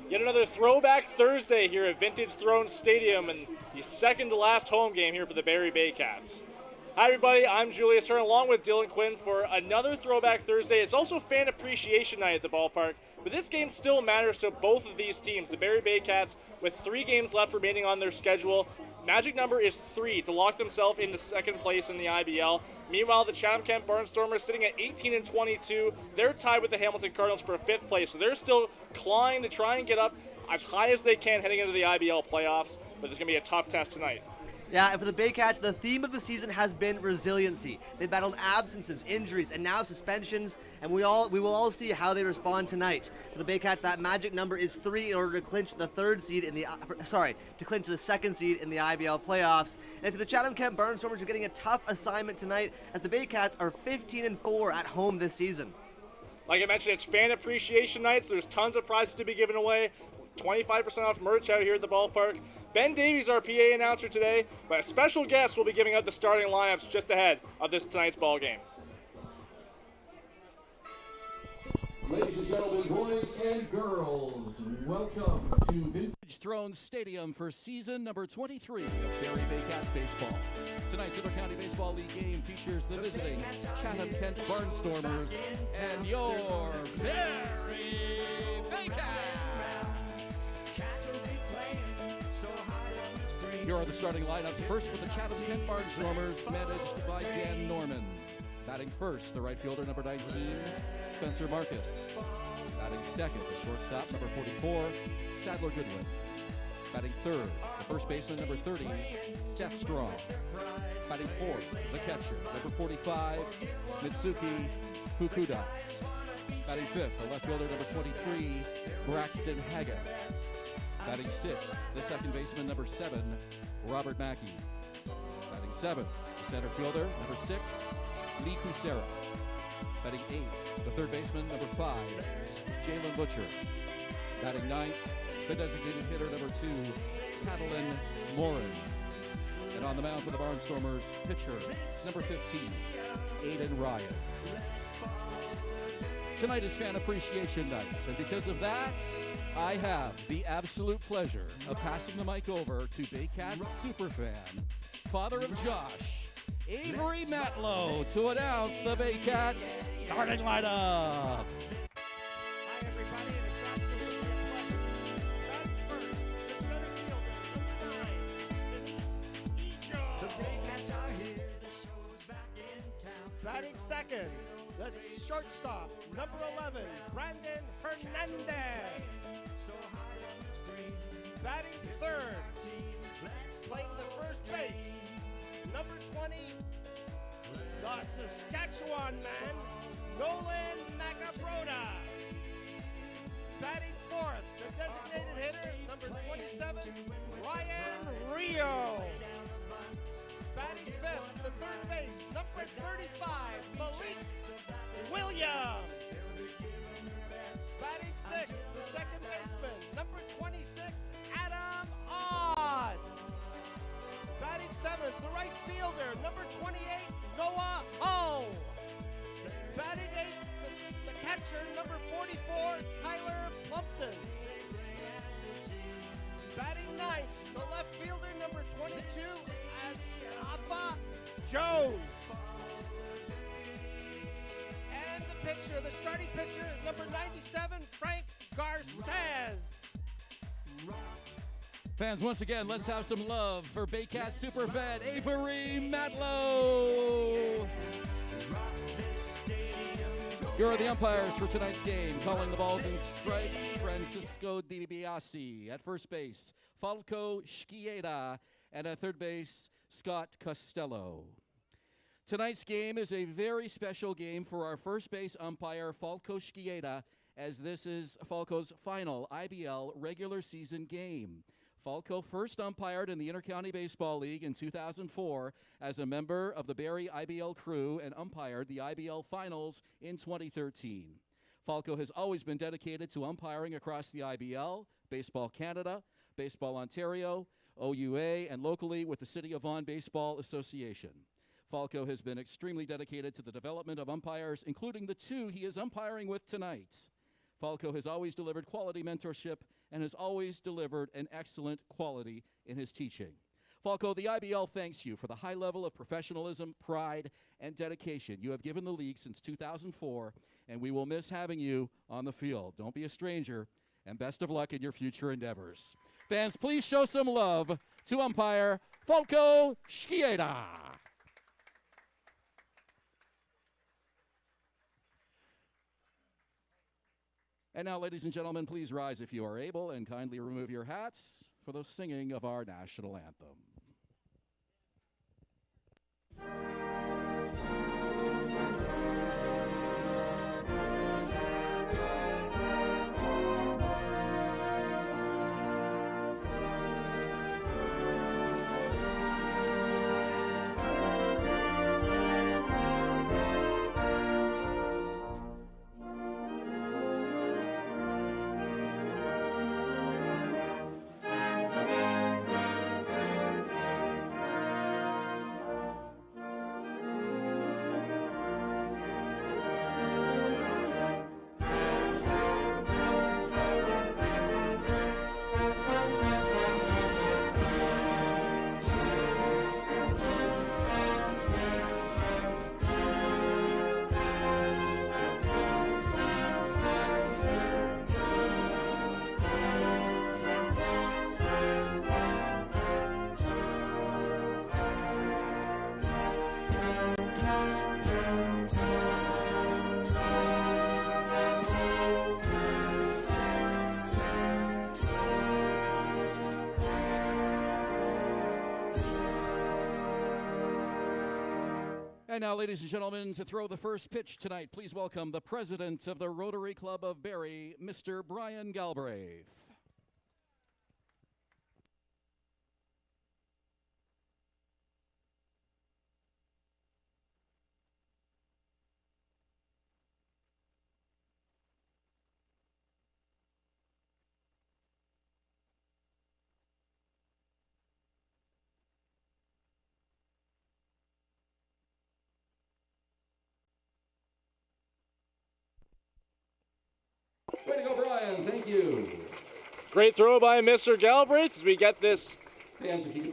Yet another throwback Thursday here at Vintage Throne Stadium and the second to last home game here for the Barrie Baycats. Hi everybody, I'm Julius Hern along with Dylan Quinn for another Throwback Thursday. It's also Fan Appreciation Night at the ballpark, but this game still matters to both of these teams. The Barrie Baycats, with 3 games left remaining on their schedule, magic number is 3 to lock themselves in the second place in the IBL. Meanwhile, the Chatham-Kent Barnstormers sitting at 18-22. They're tied with the Hamilton Cardinals for 5th place, so they're still clawing to try and get up as high as they can heading into the IBL playoffs, but there's going to be a tough test tonight. Yeah, and for the Baycats, the theme of the season has been resiliency. They've battled absences, injuries, and now suspensions, and we will all see how they respond tonight. For the Baycats, that magic number is 3 in order to clinch the clinch the second seed in the IBL playoffs. And for the Chatham-Kent Barnstormers, are getting a tough assignment tonight, as the Baycats are 15-4 at home this season. Like I mentioned, it's Fan Appreciation Night, so there's tons of prizes to be given away. 25% off merch out here at the ballpark. Ben Davies, our PA announcer today, but a special guest will be giving out the starting lineups just ahead of tonight's ball game. Ladies and gentlemen, boys and girls, welcome to Vintage Throne Stadium for season number 23 of Barrie Baycats baseball. Tonight's Inter-County Baseball League game features the visiting Chatham-Kent Barnstormers and your Barrie Baycats. Here are the starting lineups. First for the Chatham-Kent Barnstormers, managed by Dan Norman. Batting first, the right fielder, number 19, Spencer Marcus. Batting second, the shortstop, number 44, Sadler Goodwin. Batting third, the first baseman, number 30, Seth Strong. Batting fourth, the catcher, number 45, Mitsuki Fukuda. Batting fifth, the left fielder, number 23, Braxton Haggett. Batting sixth, the second baseman, number 7, Robert Mackey. Batting seventh, the center fielder, number 6, Lee Kucera. Batting eighth, the third baseman, number 5, Jalen Butcher. Batting ninth, the designated hitter, number 2, Catalin Morin. And on the mound for the Barnstormers, pitcher, number 15, Aiden Ryan. Tonight is Fan Appreciation Night, and because of that, I have the absolute pleasure of passing the mic over to Baycats superfan, father of Josh, Barrie Matlow, to announce the Baycats starting lineup. Hi, everybody, and it's absolutely a pleasure. Batting first, the center fielder, number 9, Denise Ejo. The Baycats are here, the show's back in town. Batting second, the shortstop, number 11, Brandon Hernandez. Batting third, playing the first base, number 20, the Saskatchewan man, Nolan Nagabroda. Batting fourth, the designated hitter, number 27, Ryan Rio. Batting fifth, the third base, number 35, Malik Williams. Batting sixth, the second baseman, number 26, Adam Odd. Batting seventh, the right fielder, number 28, Noah Ho. Batting eighth, the catcher, number 44, Tyler Plumpton. Batting ninth, the left fielder, number 22, Asapa Jones. And the pitcher, the starting pitcher, number 97, Frank Garces. Fans, once again, let's have some love for Baycats superfan Barrie Matlow. Here are the umpires for tonight's game. Calling the balls and strikes, Francisco DiBiase. At first base, Falco Schieda. And at third base, Scott Costello. Tonight's game is a very special game for our first base umpire, Falco Schieda, as this is Falco's final IBL regular season game. Falco first umpired in the Inter-County Baseball League in 2004 as a member of the Barrie IBL crew and umpired the IBL Finals in 2013. Falco has always been dedicated to umpiring across the IBL, Baseball Canada, Baseball Ontario, OUA, and locally with the City of Vaughan Baseball Association. Falco has been extremely dedicated to the development of umpires, including the 2 he is umpiring with tonight. Falco has always delivered quality mentorship and has always delivered an excellent quality in his teaching. Falco, the IBL thanks you for the high level of professionalism, pride, and dedication you have given the league since 2004, and we will miss having you on the field. Don't be a stranger, and best of luck in your future endeavors. Fans, please show some love to umpire Falco Schieda. And now, ladies and gentlemen, please rise if you are able and kindly remove your hats for the singing of our national anthem. And now, ladies and gentlemen, to throw the first pitch tonight, please welcome the president of the Rotary Club of Barrie, Mr. Brian Galbraith. Way to go, Brian. Thank you. Great throw by Mr. Galbraith as we get this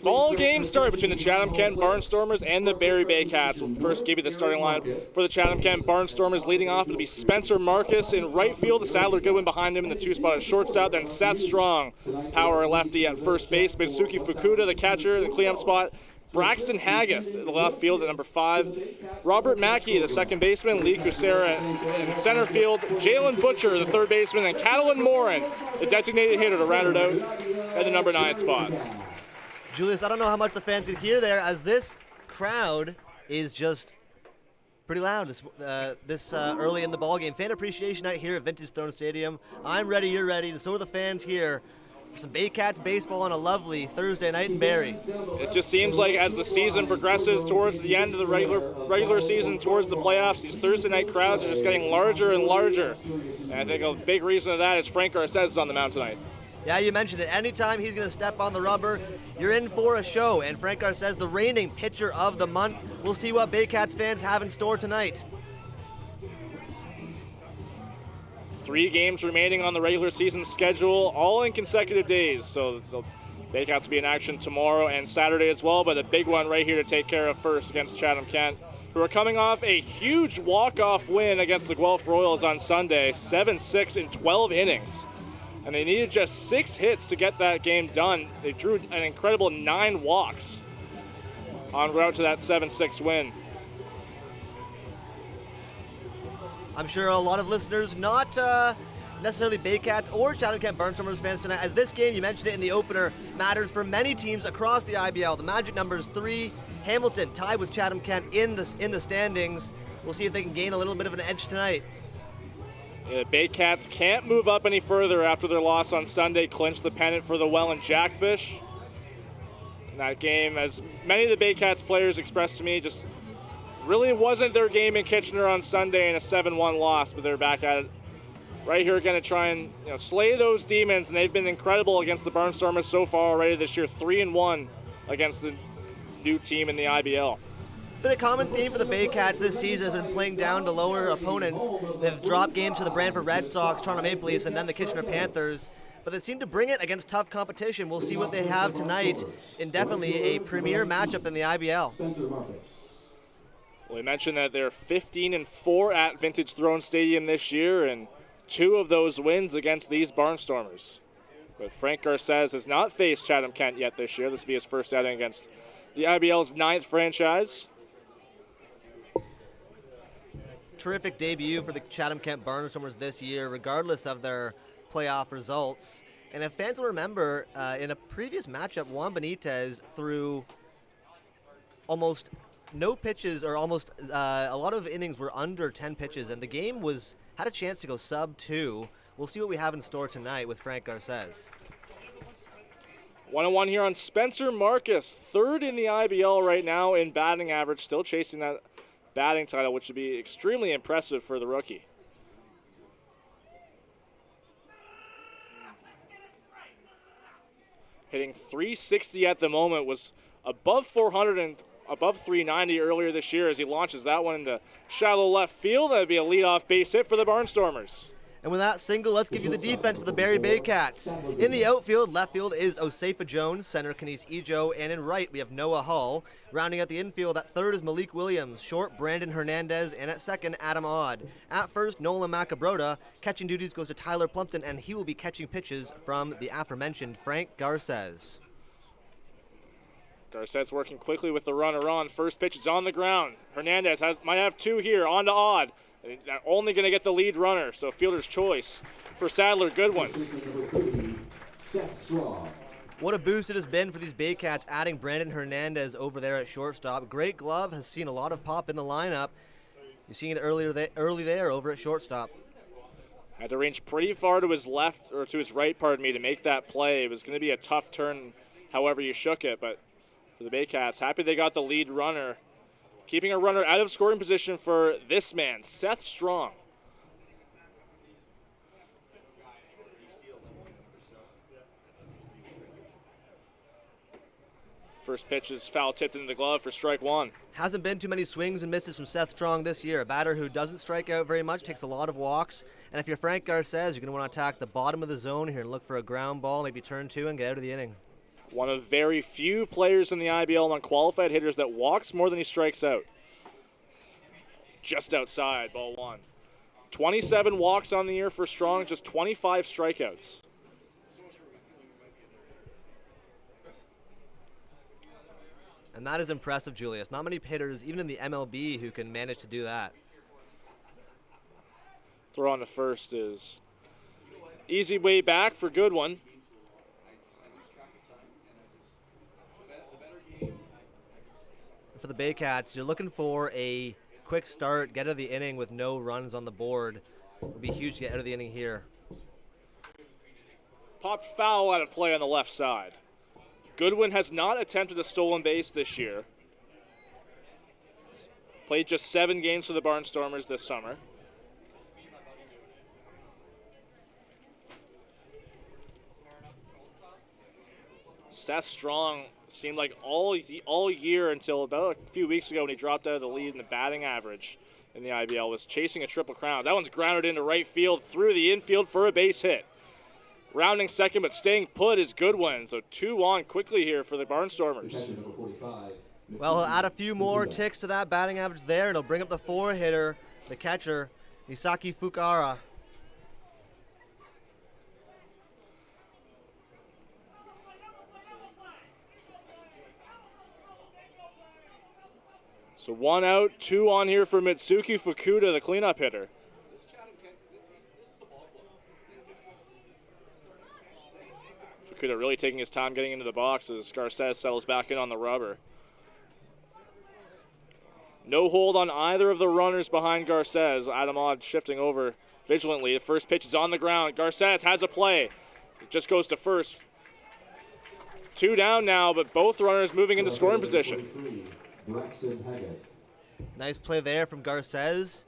ball game started between the Chatham-Kent Barnstormers and the Barrie Baycats. We'll first give you the starting line for the Chatham-Kent Barnstormers. Leading off, it'll be Spencer Marcus in right field, the Sadler Goodwin behind him in the two spot at shortstop, then Seth Strong, power lefty at first base, Mitsuki Fukuda, the catcher, the cleanup spot, Braxton Haggith in the left field at number 5. Robert Mackey, the second baseman. Lee Kucera in center field. Jalen Butcher, the third baseman. And Catalin Morin, the designated hitter, to round it out at the number 9 spot. Julius, I don't know how much the fans could hear there, as this crowd is just pretty loud this early in the ball game. Fan appreciation night here at Vintage Throne Stadium. I'm ready, you're ready, and so are the fans here. Some Baycats baseball on a lovely Thursday night in Barrie. It just seems like as the season progresses towards the end of the regular season, towards the playoffs, these Thursday night crowds are just getting larger and larger. And I think a big reason of that is Frank Garces is on the mound tonight. Yeah, you mentioned it. Anytime he's going to step on the rubber, you're in for a show. And Frank Garces, the reigning pitcher of the month. We'll see what Baycats fans have in store tonight. 3 games remaining on the regular season schedule, all in consecutive days. So the Baycats will be in action tomorrow and Saturday as well, but a big one right here to take care of first against Chatham-Kent, who are coming off a huge walk-off win against the Guelph Royals on Sunday, 7-6 in 12 innings. And they needed just 6 hits to get that game done. They drew an incredible 9 walks en route to that 7-6 win. I'm sure a lot of listeners, not necessarily Baycats or Chatham-Kent Barnstormers fans tonight, as this game, you mentioned it in the opener, matters for many teams across the IBL. The magic number is 3. Hamilton tied with Chatham-Kent in the standings. We'll see if they can gain a little bit of an edge tonight. Yeah, the Baycats can't move up any further after their loss on Sunday, clinched the pennant for the Welland Jackfish. In that game, as many of the Baycats players expressed to me, just really wasn't their game in Kitchener on Sunday in a 7-1 loss, but they're back at it right here again to try and slay those demons, and they've been incredible against the Barnstormers so far already this year, 3-1 against the new team in the IBL. It's been a common theme for the Baycats this season has been playing down to lower opponents. They've dropped games to the Brantford Red Sox, Toronto Maple Leafs, and then the Kitchener Panthers. but they seem to bring it against tough competition. We'll see what they have tonight in definitely a premier matchup in the IBL. Well, we mentioned that they're 15-4 at Vintage Throne Stadium this year, and 2 of those wins against these Barnstormers. But Frank Garces has not faced Chatham-Kent yet this year. This will be his first outing against the IBL's 9th franchise. Terrific debut for the Chatham-Kent Barnstormers this year, regardless of their playoff results. And if fans will remember, in a previous matchup, Juan Benitez threw almost no pitches, or almost a lot of innings were under 10 pitches, and the game had a chance to go sub 2. We'll see what we have in store tonight with Frank Garces. 1-1 here on Spencer Marcus, 3rd in the IBL right now in batting average, still chasing that batting title, which would be extremely impressive for the rookie. Hitting .360 at the moment, was above 400 and above .390 earlier this year as he launches that one into shallow left field. That would be a leadoff base hit for the Barnstormers. And with that single, let's give you the defense for the Barrie Baycats. In the outfield, left field is Osefa Jones, center Kenise Ejo, and in right we have Noah Hull. Rounding out the infield, at third is Malik Williams, short Brandon Hernandez, and at second, Adam Odd. At first, Nolan Macabrota. Catching duties goes to Tyler Plumpton, and he will be catching pitches from the aforementioned Frank Garces. Garces working quickly with the runner on. First pitch is on the ground. Hernandez might have 2 here, on to Odd. They're only going to get the lead runner, so fielder's choice for Sadler. Good one. What a boost it has been for these Baycats, adding Brandon Hernandez over there at shortstop. Great glove, has seen a lot of pop in the lineup. You've seen it early there over at shortstop. Had to range pretty far to his left, or to his right, pardon me, to make that play. It was going to be a tough turn however you shook it, but for the Baycats, happy they got the lead runner. Keeping a runner out of scoring position for this man, Seth Strong. First pitch is foul tipped into the glove for strike 1. Hasn't been too many swings and misses from Seth Strong this year. A batter who doesn't strike out very much, takes a lot of walks. And if you're Frank Garces, you're going to want to attack the bottom of the zone here and look for a ground ball, maybe turn 2 and get out of the inning. One of very few players in the IBL among qualified hitters that walks more than he strikes out. Just outside, ball 1. 27 walks on the year for Strong, just 25 strikeouts. And that is impressive, Julius. Not many hitters, even in the MLB, who can manage to do that. Throw on to first is easy way back for good one. For the Baycats, you're looking for a quick start, get out of the inning with no runs on the board. It would be huge to get out of the inning here. Popped foul out of play on the left side. Goodwin has not attempted a stolen base this year. Played just 7 games for the Barnstormers this summer. Seth Strong seemed like all year until about a few weeks ago when he dropped out of the lead in the batting average in the IBL, was chasing a Triple Crown. That one's grounded into right field, through the infield for a base hit. Rounding second, but staying put is Goodwin. So 2 on quickly here for the Barnstormers. Well, he'll add a few more ticks to that batting average there, and he'll bring up the 4-hitter, the catcher, Misaki Fukara. So 1 out, 2 on here for Mitsuki Fukuda, the cleanup hitter. Fukuda really taking his time getting into the box as Garces settles back in on the rubber. No hold on either of the runners behind Garces. Adam Odd shifting over vigilantly. The first pitch is on the ground. Garces has a play. It just goes to first. 2 down now, but both runners moving into scoring position. Nice play there from Garces.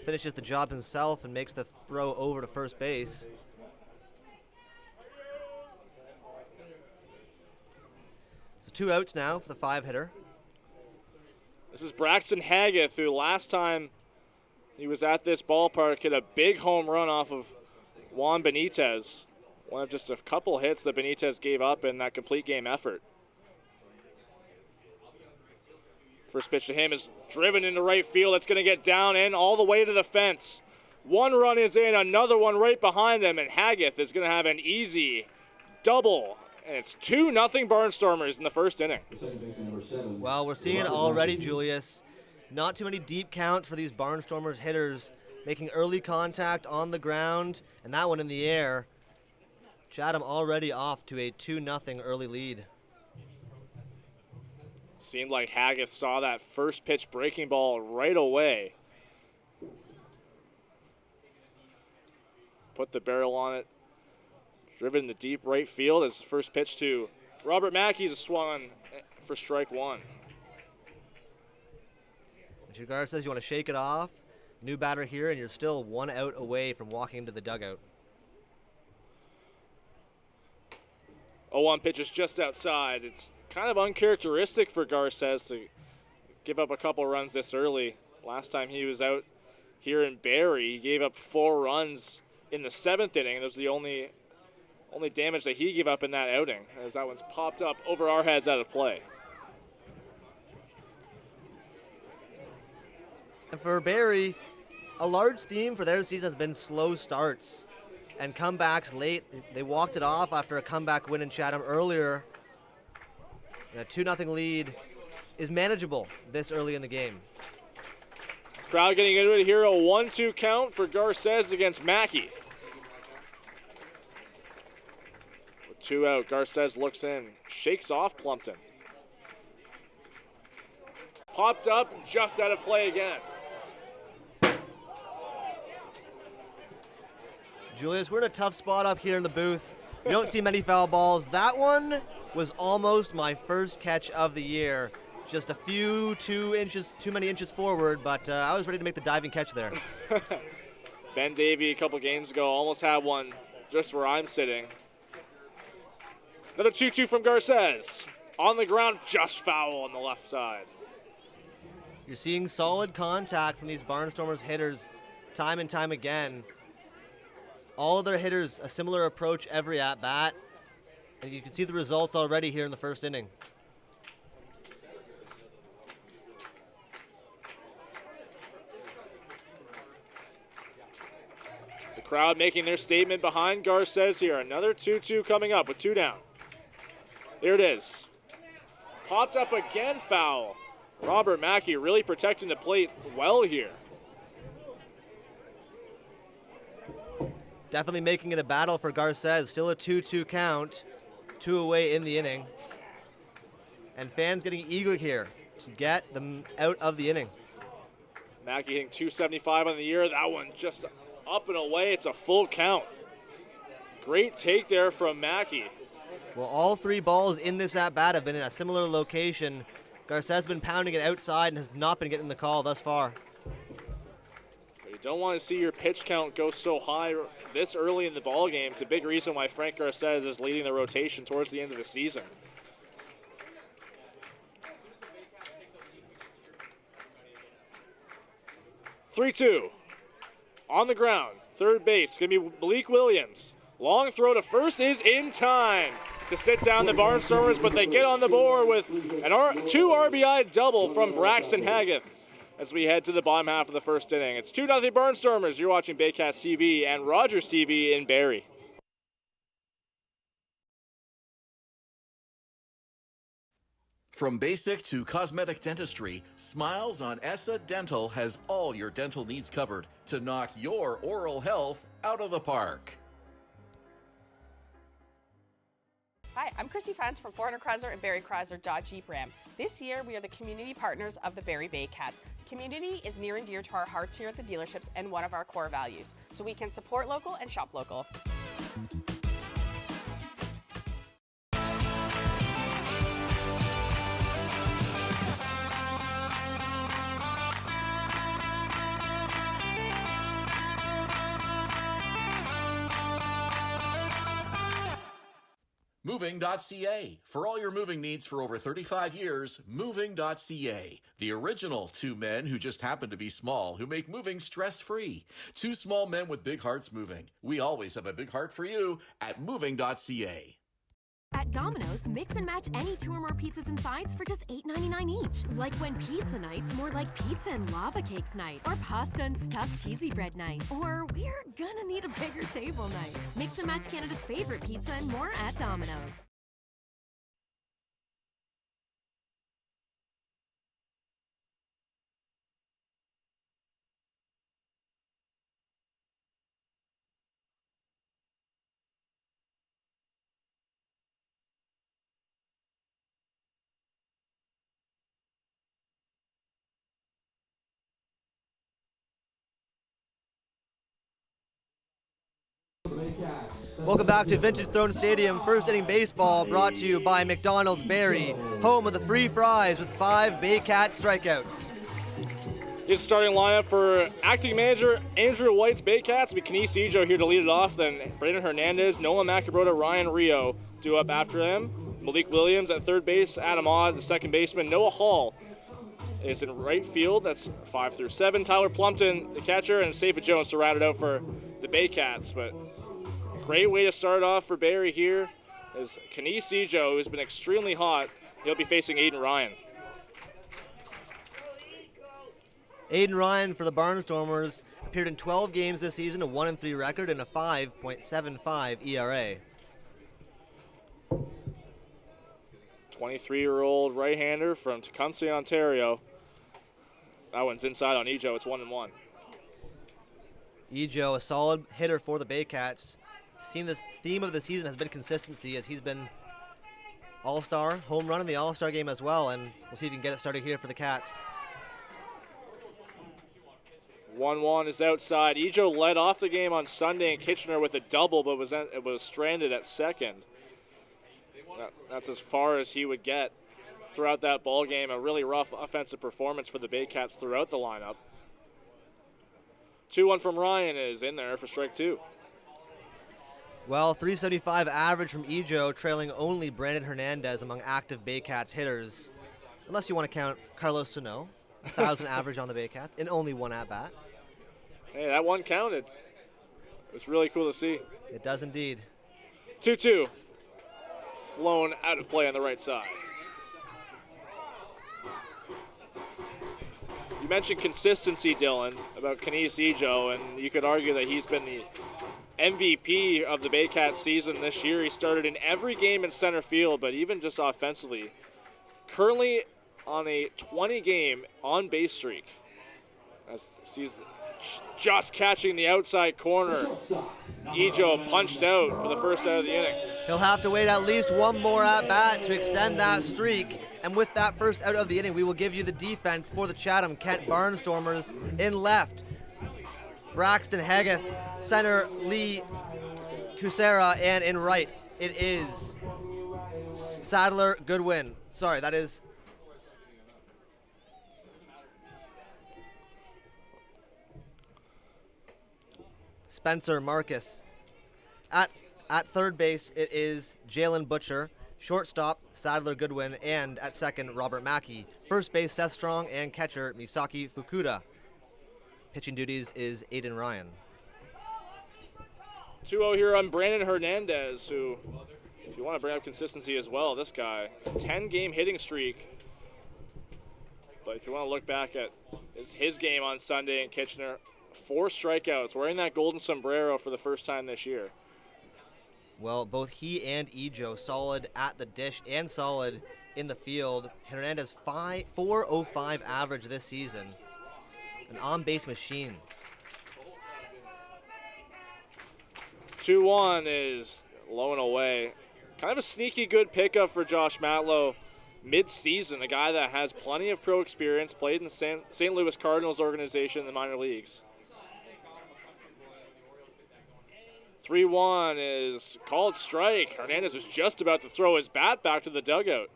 Finishes the job himself and makes the throw over to first base. So 2 outs now for the 5-hitter. This is Braxton Haggith, who last time he was at this ballpark hit a big home run off of Juan Benitez. One of just a couple hits that Benitez gave up in that complete game effort. First pitch to him is driven into right field. It's going to get down and all the way to the fence. One run is in, another one right behind him, and Haggith is going to have an easy double. And it's 2-0 Barnstormers in the first inning. Well, we're seeing it already, Julius. Not too many deep counts for these Barnstormers hitters, making early contact on the ground, and that one in the air. Chatham already off to a 2-0 early lead. Seemed like Haggith saw that first pitch breaking ball right away. Put the barrel on it. Driven to deep right field as first pitch to Robert Mackey's a swung for strike one. Chigar says you want to shake it off. New batter here, and you're still 1 out away from walking into the dugout. 0-1 pitch is just outside. It's kind of uncharacteristic for Garces to give up a couple runs this early. Last time he was out here in Barrie, he gave up 4 runs in the 7th inning. Those are the only damage that he gave up in that outing, as that one's popped up over our heads out of play. And for Barrie, a large theme for their season has been slow starts and comebacks late. They walked it off after a comeback win in Chatham earlier. And a 2-0 lead is manageable this early in the game. Crowd getting into it here, a 1-2 count for Garces against Mackey. With 2 out, Garces looks in, shakes off Plumpton. Popped up, just out of play again. Julius, we're in a tough spot up here in the booth. We don't see many foul balls. That one was almost my first catch of the year. Just a few too many inches forward, but I was ready to make the diving catch there. Ben Davy a couple games ago almost had one just where I'm sitting. Another 2-2 from Garces. On the ground, just foul on the left side. You're seeing solid contact from these Barnstormers hitters time and time again. All of their hitters, a similar approach every at-bat, and you can see the results already here in the first inning. The crowd making their statement behind Garces here. Another 2-2 coming up with 2 down. There it is. Popped up again, foul. Robert Mackey really protecting the plate well here. Definitely making it a battle for Garces. Still a 2-2 count, 2 away in the inning. And fans getting eager here to get them out of the inning. Mackey hitting 275 on the year. That one just up and away. It's a full count. Great take there from Mackey. Well, all 3 balls in this at-bat have been in a similar location. Garces has been pounding it outside and has not been getting the call thus far. But you don't want to see your pitch count go so high this early in the ball game. It's a big reason why Frank Garces is leading the rotation towards the end of the season. (3-2) on the ground. Third base going to be Bleak Williams. Long throw to first is in time to sit down the Barnstormers, but they get on the board with an 2 RBI double from Braxton Haggith as we head to the bottom half of the first inning. It's 2-0 Barnstormers. You're watching Baycats TV and Rogers TV in Barrie. From basic to cosmetic dentistry, Smiles on ESSA Dental has all your dental needs covered to knock your oral health out of the park. Hi, I'm Christy Fantz from 400 Chrysler and Barrie Chrysler Dodge Jeep Ram. This year, we are the community partners of the Barrie Baycats. Community is near and dear to our hearts here at the dealerships and one of our core values, so we can support local and shop local. Moving.ca. For all your moving needs for over 35 years, Moving.ca. The original two men who just happen to be small, who make moving stress-free. Two small men with big hearts moving. We always have a big heart for you at Moving.ca. At Domino's, mix and match any 2 or more pizzas and sides for just $8.99 each. Like when pizza night's more like pizza and lava cakes night, or pasta and stuffed cheesy bread night, or we're gonna need a bigger table night. Mix and match Canada's favorite pizza and more at Domino's. Welcome back to Vintage Throne Stadium. First inning baseball brought to you by McDonald's Barrie, home of the free fries with 5 Baycat strikeouts. His starting lineup for acting manager Andrew White's Baycats. Be Kenise Ijo here to lead it off. Then Brandon Hernandez, Noah Macabrota, Ryan Rio due up after them. Malik Williams at third base, Adam Odd, the second baseman. Noah Hall is in right field. That's 5 through 7. Tyler Plumpton, the catcher, and Safa Jones to round it out for the Baycats. But great way to start off for Barrie here is Kenise Ijo, who's been extremely hot. He'll be facing Aiden Ryan. Aiden Ryan for the Barnstormers appeared in 12 games this season, a 1-3 record and a 5.75 ERA. 23-year-old right-hander from Tecumseh, Ontario. That one's inside on Ijo. It's 1-1. Ijo, a solid hitter for the Baycats. The theme of the season has been consistency, as he's been all-star, home run in the all-star game as well, and we'll see if he can get it started here for the Cats. 1-1 is outside. Ijo led off the game on Sunday in Kitchener with a double, but was stranded at second. That's as far as he would get throughout that ball game. A really rough offensive performance for the Baycats throughout the lineup. 2-1 from Ryan is in there for strike 2. Well, 375 average from Ijo, trailing only Brandon Hernandez among active Baycats hitters. Unless you want to count Carlos Sano, 1,000 average on the Baycats, in only one at-bat. Hey, that one counted. It's really cool to see. It does indeed. 2-2. Flown out of play on the right side. You mentioned consistency, Dylan, about Kenise Ijo, and you could argue that he's been the MVP of the Baycats season this year. He started in every game in center field, but even just offensively. Currently on a 20-game on-base streak. As he's just catching the outside corner. Ijo punched out for the first out of the inning. He'll have to wait at least one more at-bat to extend that streak. And with that first out of the inning, we will give you the defense for the Chatham-Kent Barnstormers. In left, Braxton Haggith, center Lee Kusera, and in right, it is Sadler Goodwin. Sorry, that is Spencer Marcus. At third base, it is Jalen Butcher. Shortstop, Sadler Goodwin, and at second, Robert Mackey. First base, Seth Strong, and catcher, Misaki Fukuda. Pitching duties is Aiden Ryan. 2-0 here on Brandon Hernandez, who, if you want to bring up consistency as well, this guy, a 10-game hitting streak. But if you want to look back at his game on Sunday in Kitchener, 4 strikeouts, wearing that golden sombrero for the first time this year. Well, both he and Ijo solid at the dish and solid in the field. Hernandez 4.05 average this season. An on-base machine. 2-1 is low and away. Kind of a sneaky good pickup for Josh Matlow mid-season, a guy that has plenty of pro experience, played in the St. Louis Cardinals organization in the minor leagues. 3-1 is called strike. Hernandez was just about to throw his bat back to the dugout.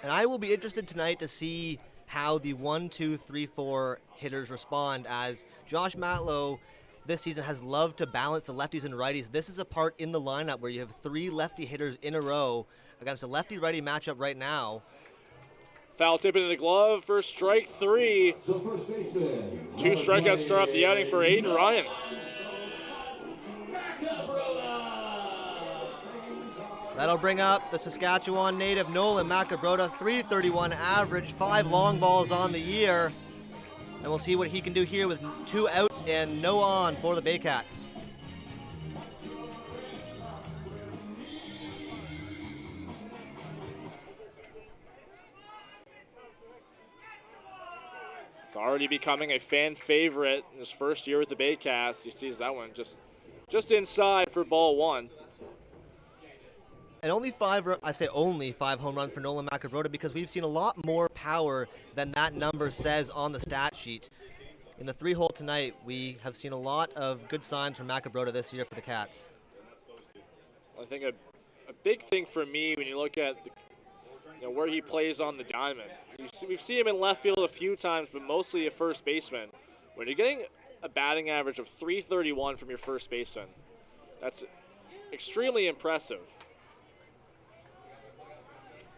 And I will be interested tonight to see how the 1, 2, 3, 4 hitters respond, as Josh Matlow this season has loved to balance the lefties and righties. This is a part in the lineup where you have 3 lefty hitters in a row against a lefty-righty matchup right now. Foul tip into the glove for strike 3. 2 strikeouts start off the outing for Aiden Ryan. That'll bring up the Saskatchewan native Nolan Macabrota, .331 average, 5 long balls on the year. And we'll see what he can do here with 2 outs and no on for the Baycats. It's already becoming a fan favorite in his first year with the Baycats. He sees that one just inside for ball 1. And only 5 home runs for Nolan Macabrota, because we've seen a lot more power than that number says on the stat sheet. In the 3-hole tonight, we have seen a lot of good signs from Macabrota this year for the Cats. I think a big thing for me when you look at where he plays on the diamond, we've seen him in left field a few times, but mostly a first baseman. When you're getting a batting average of .331 from your first baseman, that's extremely impressive.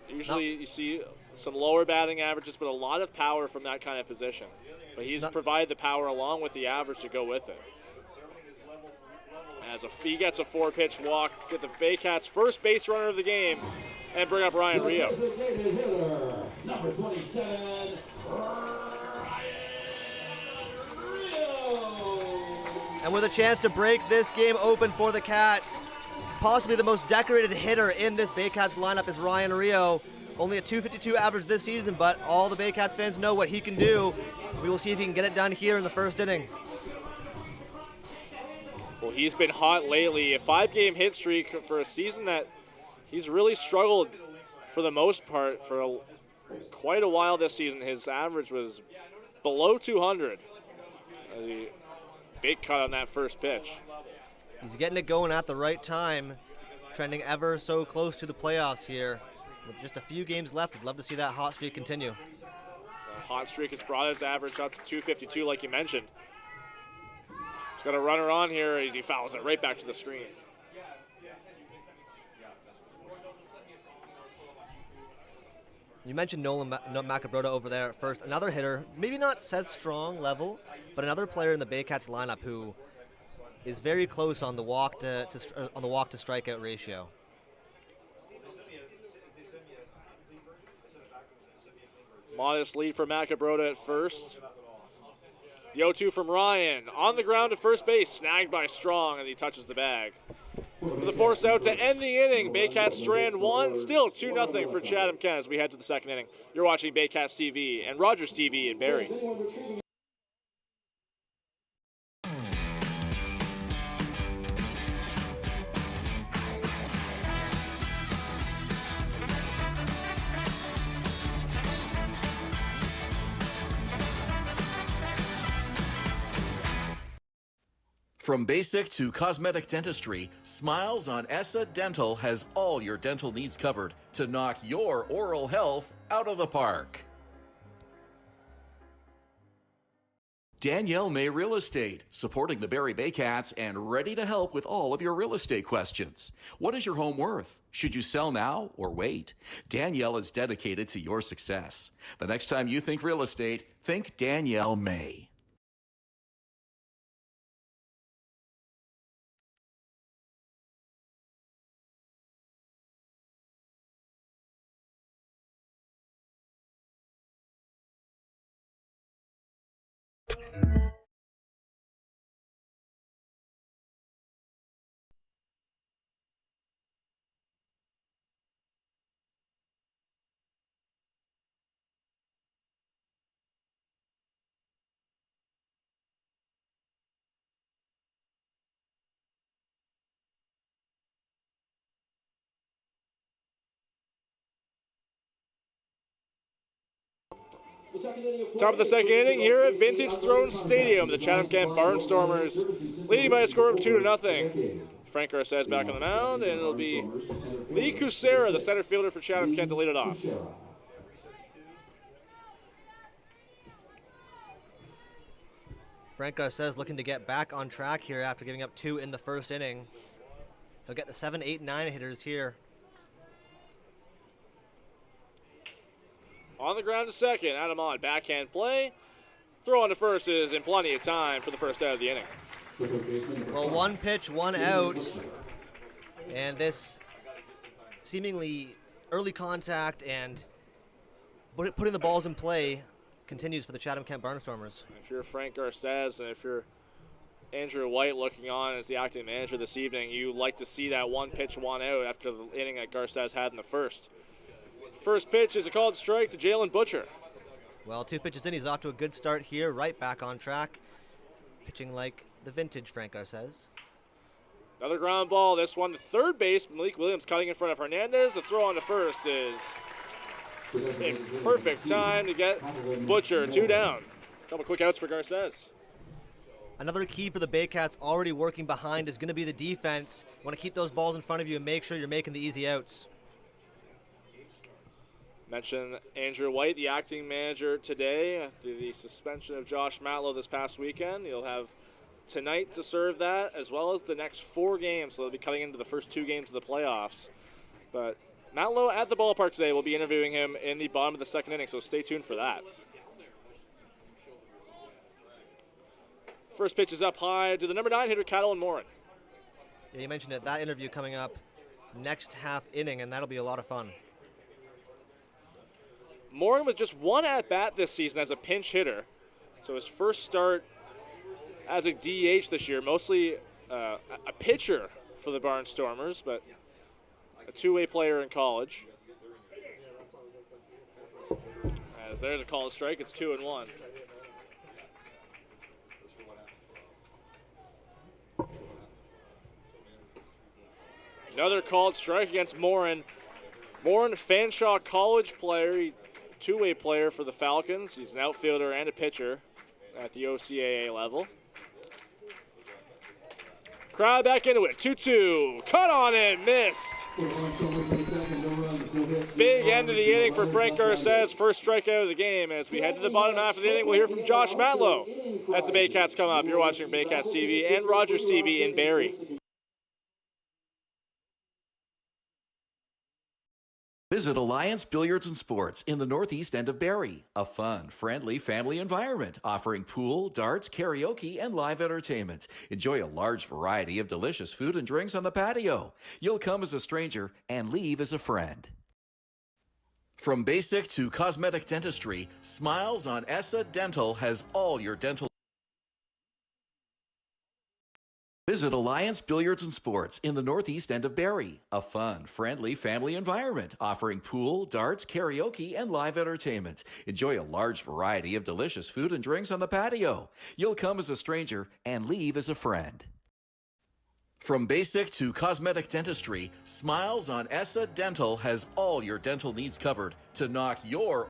Usually you see some lower batting averages, but a lot of power from that kind of position. But he's provided the power along with the average to go with it. As he gets a 4-pitch walk to get the Baycats' first base runner of the game and bring up Ryan Rio. Number 27, And with a chance to break this game open for the Cats, possibly the most decorated hitter in this Baycats lineup is Ryan Rio. Only a .252 average this season, but all the Baycats fans know what he can do. We will see if he can get it done here in the first inning. Well, he's been hot lately. A 5-game hit streak for a season that he's really struggled for the most part for quite a while this season. His average was below 200. Big cut on that first pitch. He's getting it going at the right time, trending ever so close to the playoffs here. With just a few games left, we'd love to see that hot streak continue. The hot streak has brought his average up to 252, like you mentioned. He's got a runner on here as he fouls it right back to the screen. You mentioned Nolan Macabrota over there at first. Another hitter, maybe not says strong level, but another player in the Baycats lineup who is very close on the walk to strikeout ratio. Modest lead for Macabrota at first. The 0-2 from Ryan. On the ground to first base, snagged by Strong as he touches the bag. For the force out to end the inning, Baycats strand 1, still 2-0 for Chatham-Kent as we head to the second inning. You're watching Baycats TV and Rogers TV in Barrie. From basic to cosmetic dentistry, Smiles on ESSA Dental has all your dental needs covered to knock your oral health out of the park. Danielle May Real Estate, supporting the Barrie Baycats and ready to help with all of your real estate questions. What is your home worth? Should you sell now or wait? Danielle is dedicated to your success. The next time you think real estate, think Danielle May. Top of the second inning here at Vintage Throne Stadium. The Chatham-Kent Barnstormers leading by a score of 2-0. Frank Garces back on the mound, and it'll be Lee Kucera, the center fielder for Chatham-Kent, to lead it off. Frank Garces looking to get back on track here after giving up 2 in the first inning. He'll get the 7, 8, 9 hitters here. On the ground to second, Adam on backhand play. Throw on to first is in plenty of time for the first out of the inning. Well, 1 pitch, 1 out. And this seemingly early contact and putting the balls in play continues for the Chatham-Kent Barnstormers. If you're Frank Garces and if you're Andrew White looking on as the acting manager this evening, you like to see that 1 pitch, 1 out after the inning that Garces had in the first. First pitch is a called strike to Jalen Butcher. Well, 2 pitches in, he's off to a good start here, right back on track. Pitching like the vintage Frank Garces. Another ground ball, this one to third base. Malik Williams cutting in front of Hernandez. The throw on to first is in perfect time to get Butcher 2 down. Couple quick outs for Garces. Another key for the Baycats already working behind is going to be the defense. You want to keep those balls in front of you and make sure you're making the easy outs. Mentioned Andrew White, the acting manager today, after the suspension of Josh Matlow this past weekend. He'll have tonight to serve that, as well as the next 4 games, so they'll be cutting into the first 2 games of the playoffs. But Matlow at the ballpark today. We'll be interviewing him in the bottom of the second inning, so stay tuned for that. First pitch is up high to the number 9 hitter, Catalin Morin. Yeah, you mentioned it, that interview coming up next half inning, and that'll be a lot of fun. Morin with just 1 at-bat this season as a pinch hitter. So his first start as a DH this year, mostly a pitcher for the Barnstormers, but a 2-way player in college. As there's a called strike, it's 2-1. Another called strike against Morin. Morin, Fanshawe College player, 2-way player for the Falcons. He's an outfielder and a pitcher at the OCAA level. Crowd back into it. 2-2. Cut on it. Missed. Big end of the inning for Frank Garces. First strikeout of the game. As we head to the bottom half of the inning, we'll hear from Josh Matlow as the Baycats come up. You're watching Baycats TV and Rogers TV in Barrie. Visit Alliance Billiards and Sports in the northeast end of Barrie. A fun, friendly family environment offering pool, darts, karaoke, and live entertainment. Enjoy a large variety of delicious food and drinks on the patio. You'll come as a stranger and leave as a friend. From basic to cosmetic dentistry, Smiles on Essa Dental has all your dental. Visit Alliance Billiards and Sports in the northeast end of Barrie. A fun, friendly family environment offering pool, darts, karaoke, and live entertainment. Enjoy a large variety of delicious food and drinks on the patio. You'll come as a stranger and leave as a friend. From basic to cosmetic dentistry, Smiles on Essa Dental has all your dental needs covered to knock your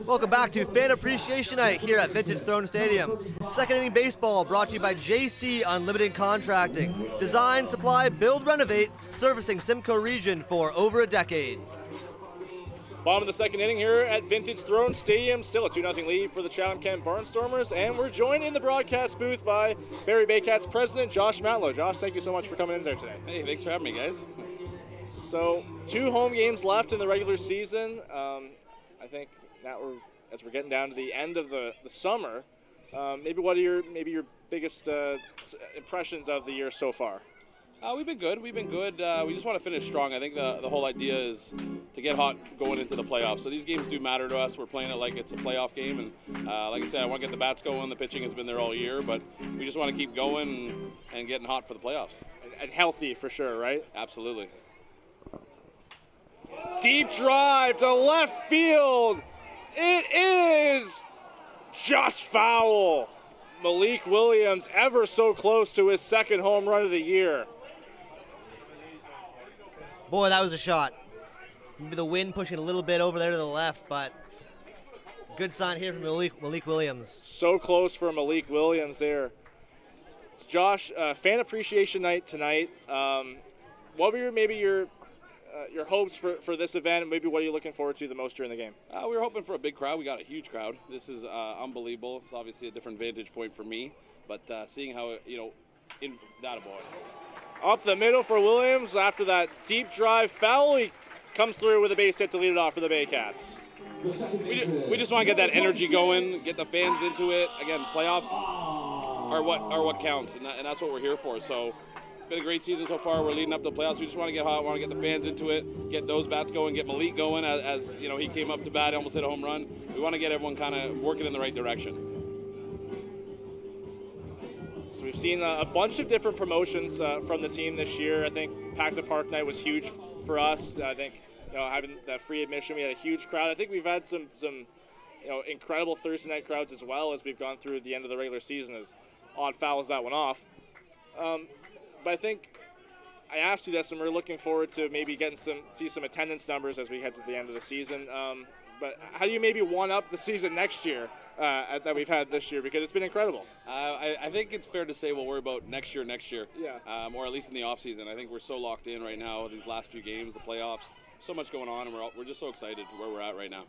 Welcome back to Fan Appreciation Night here at Vintage Throne Stadium. Second inning baseball brought to you by JC Unlimited Contracting. Design, supply, build, renovate, servicing Simcoe region for over a decade. Bottom of the second inning here at Vintage Throne Stadium. Still a 2-0 lead for the Chatham-Kent Barnstormers. And we're joined in the broadcast booth by Barrie Baycats president Josh Matlow. Josh, thank you so much for coming in there today. Hey, thanks for having me, guys. So 2 home games left in the regular season. I think that as we're getting down to the end of the summer, maybe what are your biggest impressions of the year so far? We've been good. We just want to finish strong. I think the whole idea is to get hot going into the playoffs. So these games do matter to us. We're playing it like it's a playoff game. And like I said, I want to get the bats going. The pitching has been there all year. But we just want to keep going and getting hot for the playoffs. And healthy for sure, right? Absolutely. Deep drive to left field. It is just foul. Malik Williams ever so close to his second home run of the year. Boy, that was a shot. Maybe the wind pushing a little bit over there to the left, but good sign here from Malik Williams. So close for Malik Williams there. So Josh, fan appreciation night tonight. What were your hopes for this event, and maybe what are you looking forward to the most during the game? We were hoping for a big crowd. We got a huge crowd. This is unbelievable. It's obviously a different vantage point for me, but seeing how, in that boy. Up the middle for Williams after that deep drive foul. He comes through with a base hit to lead it off for the Baycats. We just want to get that energy going, get the fans into it. Again, playoffs are what counts, and that's what we're here for. So it's been a great season so far. We're leading up to the playoffs. We just want to get hot, want to get the fans into it, get those bats going, get Malik going as he came up to bat, almost hit a home run. We want to get everyone kind of working in the right direction. So we've seen a bunch of different promotions from the team this year. I think Pack the Park night was huge for us. I think having that free admission, we had a huge crowd. I think we've had some incredible Thursday night crowds as well as we've gone through the end of the regular season, as odd foul as that went off. But I think I asked you this, and we're looking forward to maybe see some attendance numbers as we head to the end of the season. But how do you maybe one up the season next year that we've had this year, because it's been incredible? I think it's fair to say we'll worry about next year. Yeah. Or at least in the off season. I think we're so locked in right now. These last few games, the playoffs, so much going on, and we're just so excited where we're at right now.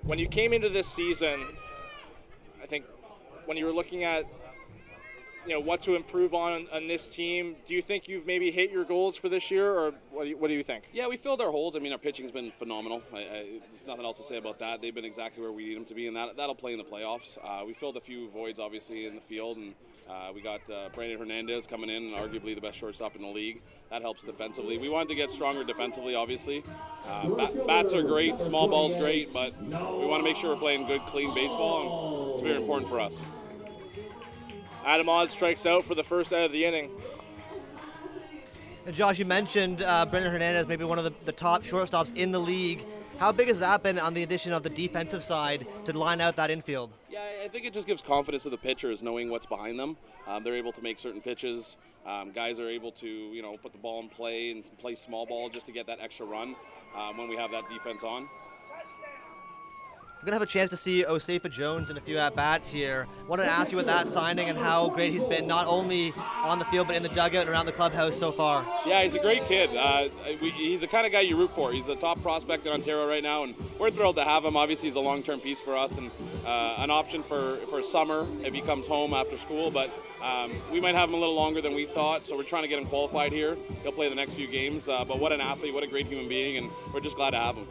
When you came into this season, I think when you were looking at what to improve on this team, do you think you've maybe hit your goals for this year, or what do you think? Yeah, we filled our holes. I mean, our pitching's been phenomenal. There's nothing else to say about that. They've been exactly where we need them to be, and that'll play in the playoffs. We filled a few voids, obviously, in the field, and we got Brandon Hernandez coming in, and arguably the best shortstop in the league. That helps defensively. We wanted to get stronger defensively, obviously. Bats are great, small ball's great, but we want to make sure we're playing good, clean baseball, and it's very important for us. Adam Odd strikes out for the first out of the inning. And Josh, you mentioned Brendan Hernandez, maybe one of the top shortstops in the league. How big has that been on the addition of the defensive side to line out that infield? Yeah, I think it just gives confidence to the pitchers knowing what's behind them. They're able to make certain pitches. Guys are able to, put the ball in play and play small ball just to get that extra run when we have that defense on. We're going to have a chance to see Osefa Jones in a few at-bats here. Wanted to ask you about that signing and how great he's been, not only on the field, but in the dugout and around the clubhouse so far. Yeah, he's a great kid. He's the kind of guy you root for. He's the top prospect in Ontario right now, and we're thrilled to have him. Obviously, he's a long-term piece for us and an option for summer if he comes home after school, but we might have him a little longer than we thought, so we're trying to get him qualified here. He'll play the next few games, but what an athlete, what a great human being, and we're just glad to have him.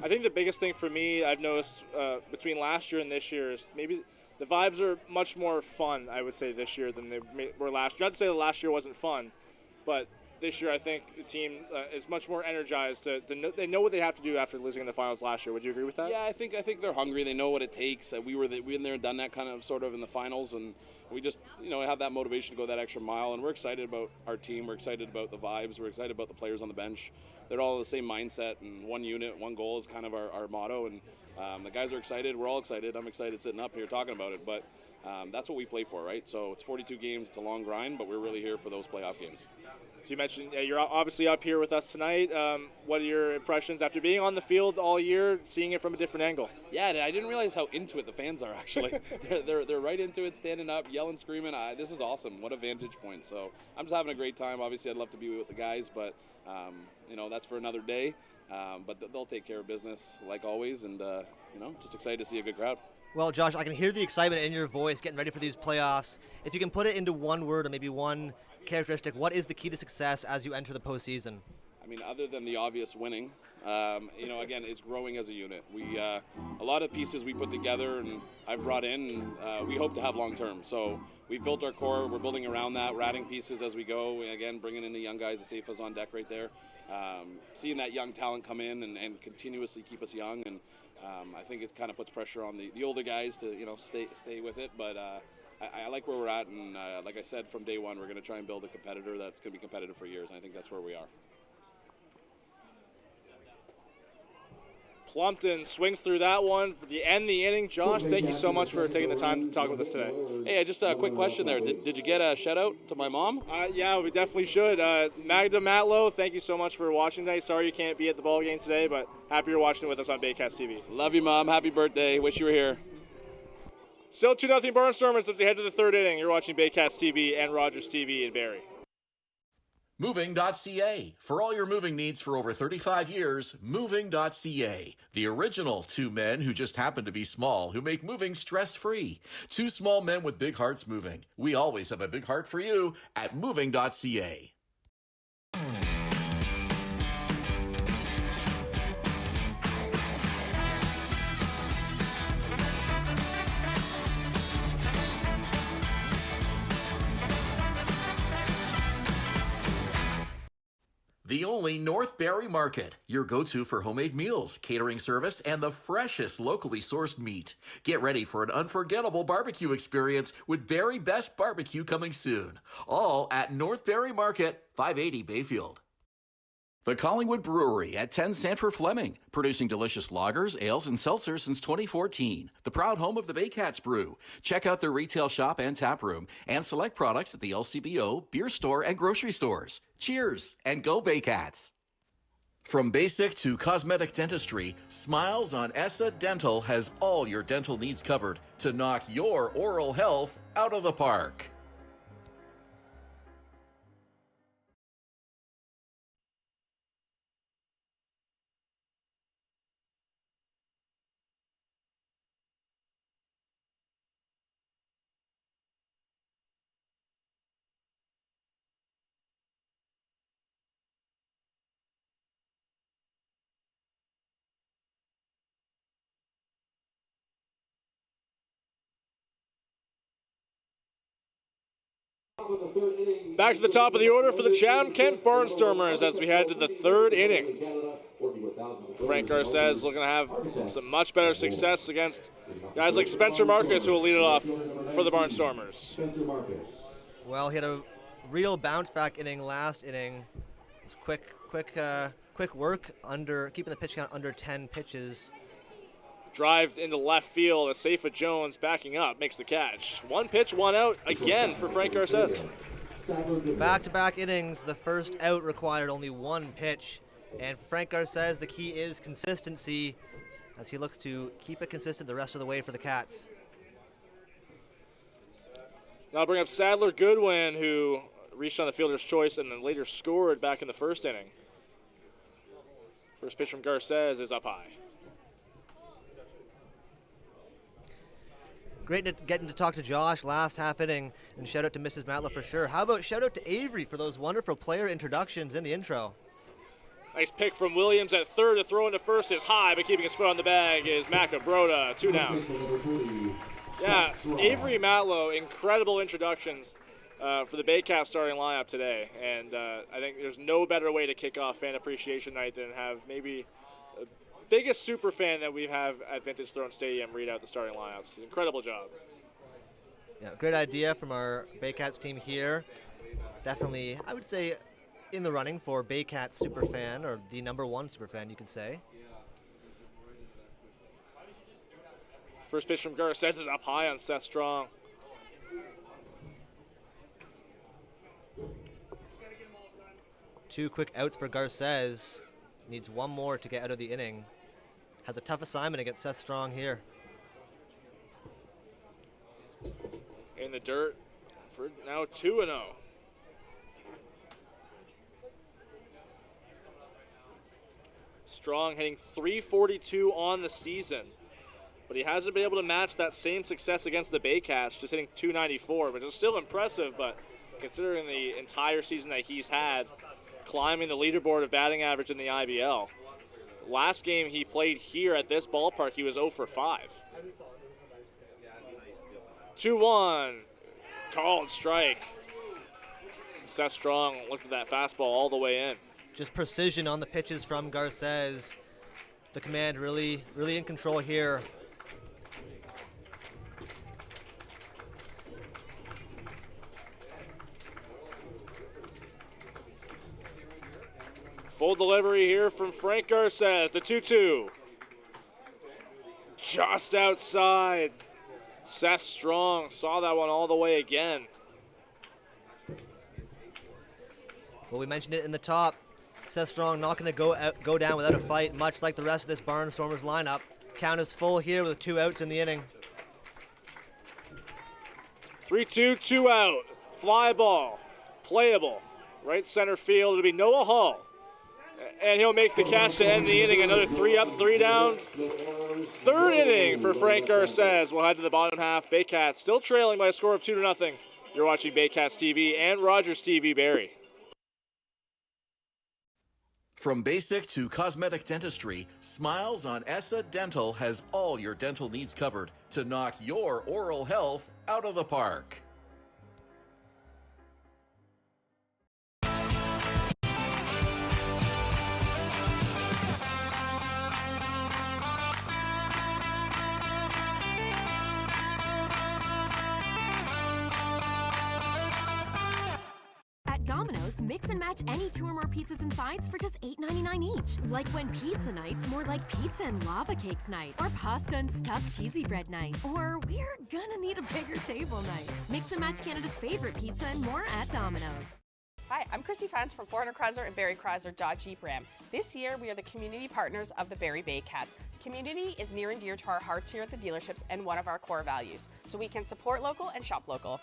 I think the biggest thing for me I've noticed between last year and this year is maybe the vibes are much more fun, I would say, this year than they were last year. I'd say that last year wasn't fun, but this year I think the team is much more energized. They know what they have to do after losing in the finals last year. Would you agree with that? Yeah, I think they're hungry. They know what it takes. We've been there and done that kind of sort of in the finals, and we just have that motivation to go that extra mile, and we're excited about our team. We're excited about the vibes. We're excited about the players on the bench. They're all the same mindset, and one unit, one goal is kind of our motto, and the guys are excited. We're all excited. I'm excited sitting up here talking about it, but that's what we play for, right? So it's 42 games. It's a long grind, but we're really here for those playoff games. So you mentioned you're obviously up here with us tonight. What are your impressions after being on the field all year, seeing it from a different angle? Yeah, I didn't realize how into it the fans are, actually. they're right into it, standing up, yelling, screaming. This is awesome. What a vantage point. So I'm just having a great time. Obviously, I'd love to be with the guys, but that's for another day. But they'll take care of business like always, and just excited to see a good crowd. Well, Josh, I can hear the excitement in your voice getting ready for these playoffs. If you can put it into one word or maybe one characteristic, what is the key to success as you enter the postseason? mean, other than the obvious winning, again, it's growing as a unit. We a lot of pieces we put together and I've brought in, we hope to have long term. So we've built our core. We're building around that. We're adding pieces as we go. And again, bringing in the young guys. The Safa's on deck right there. Seeing that young talent come in and continuously keep us young, and I think it kind of puts pressure on the older guys to stay with it. But I like where we're at, and like I said from day one, we're going to try and build a competitor that's going to be competitive for years. And I think that's where we are. Plumpton swings through that one for the end of the inning. Josh, thank you so much for taking the time to talk with us today. Hey, just a quick question there. Did you get a shout out to my mom? Yeah, we definitely should. Magda Matlow, thank you so much for watching today. Sorry you can't be at the ball game today, but happy you're watching with us on Baycats TV. Love you, Mom. Happy birthday. Wish you were here. Still 2-0 Barnstormers as they head to the third inning. You're watching Baycats TV and Rogers TV in Barrie. Moving.ca. For all your moving needs for over 35 years, Moving.ca. The original two men who just happen to be small, who make moving stress-free. Two small men with big hearts moving. We always have a big heart for you at Moving.ca. The only North Barrie Market, your go-to for homemade meals, catering service, and the freshest locally sourced meat. Get ready for an unforgettable barbecue experience with Barrie Best Barbecue coming soon. All at North Barrie Market, 580 Bayfield. The Collingwood Brewery at 10 Sanford Fleming, producing delicious lagers, ales, and seltzers since 2014. The proud home of the Baycats Brew. Check out their retail shop and tap room, and select products at the LCBO, beer store, and grocery stores. Cheers, and go Baycats! From basic to cosmetic dentistry, Smiles on Essa Dental has all your dental needs covered to knock your oral health out of the park. Back to the top of the order for the Chatham-Kent Barnstormers as we head to the third inning. Frank Garces looking to have some much better success against guys like Spencer Marcus, who will lead it off for the Barnstormers. Well, he had a real bounce-back inning last inning. It's quick work under keeping the pitch count under 10 pitches. Drive into left field as Safa Jones backing up makes the catch. One pitch, one out again for Frank Garces. Back-to-back innings, the first out required only one pitch. And Frank Garces, the key is consistency as he looks to keep it consistent the rest of the way for the Cats. Now I'll bring up Sadler Goodwin, who reached on the fielder's choice and then later scored back in the first inning. First pitch from Garces is up high. Great getting to talk to Josh last half inning, and shout out to Mrs. Matlow for sure. How about shout out to Avery for those wonderful player introductions in the intro. Nice pick from Williams at third. To throw into first is high, but keeping his foot on the bag is Macabroda. 2 down. Yeah, Avery Matlow, incredible introductions for the Baycats starting lineup today. And I think there's no better way to kick off Fan Appreciation Night than have maybe the biggest super fan that we have at Vintage Throne Stadium read out the starting lineups. Incredible job. Yeah, great idea from our Baycats team here. Definitely, I would say, in the running for Baycats superfan, or the #1 superfan, you could say. First pitch from Garces is up high on Seth Strong. Two quick outs for Garces. Needs one more to get out of the inning. Has a tough assignment against Seth Strong here. In the dirt for now 2-0. Strong hitting .342 on the season, but he hasn't been able to match that same success against the Baycats, just hitting .294, which is still impressive, but considering the entire season that he's had, climbing the leaderboard of batting average in the IBL. Last game he played here at this ballpark, he was 0 for 5. 2-1, called strike. Seth Strong looked at that fastball all the way in. Just precision on the pitches from Garces. The command really in control here. Full delivery here from Frank Garces, the 2-2. Just outside. Seth Strong saw that one all the way again. Well, we mentioned it in the top. Seth Strong not going to go down without a fight, much like the rest of this Barnstormers lineup. Count is full here with 2 outs in the inning. 3-2, 2 out. Fly ball, playable. Right center field, it'll be Noah Hall. And he'll make the catch to end the inning. Another 3 up, 3 down. Third inning for Frank Garces. We'll head to the bottom half. Baycats still trailing by a score of 2-0. You're watching Baycats TV and Rogers TV Barrie. From basic to cosmetic dentistry, Smiles on Essa Dental has all your dental needs covered to knock your oral health out of the park. Domino's, mix and match any 2 or more pizzas and sides for just $8.99 each. Like when pizza night's more like pizza and lava cakes night, or pasta and stuffed cheesy bread night, or we're gonna need a bigger table night. Mix and match Canada's favorite pizza and more at Domino's. Hi, I'm Chrissy Fans from Foreigner Chrysler and Barrie Chrysler Dodge Jeep Ram. This year, we are the community partners of the Barrie Baycats. Community is near and dear to our hearts here at the dealerships and one of our core values, so we can support local and shop local.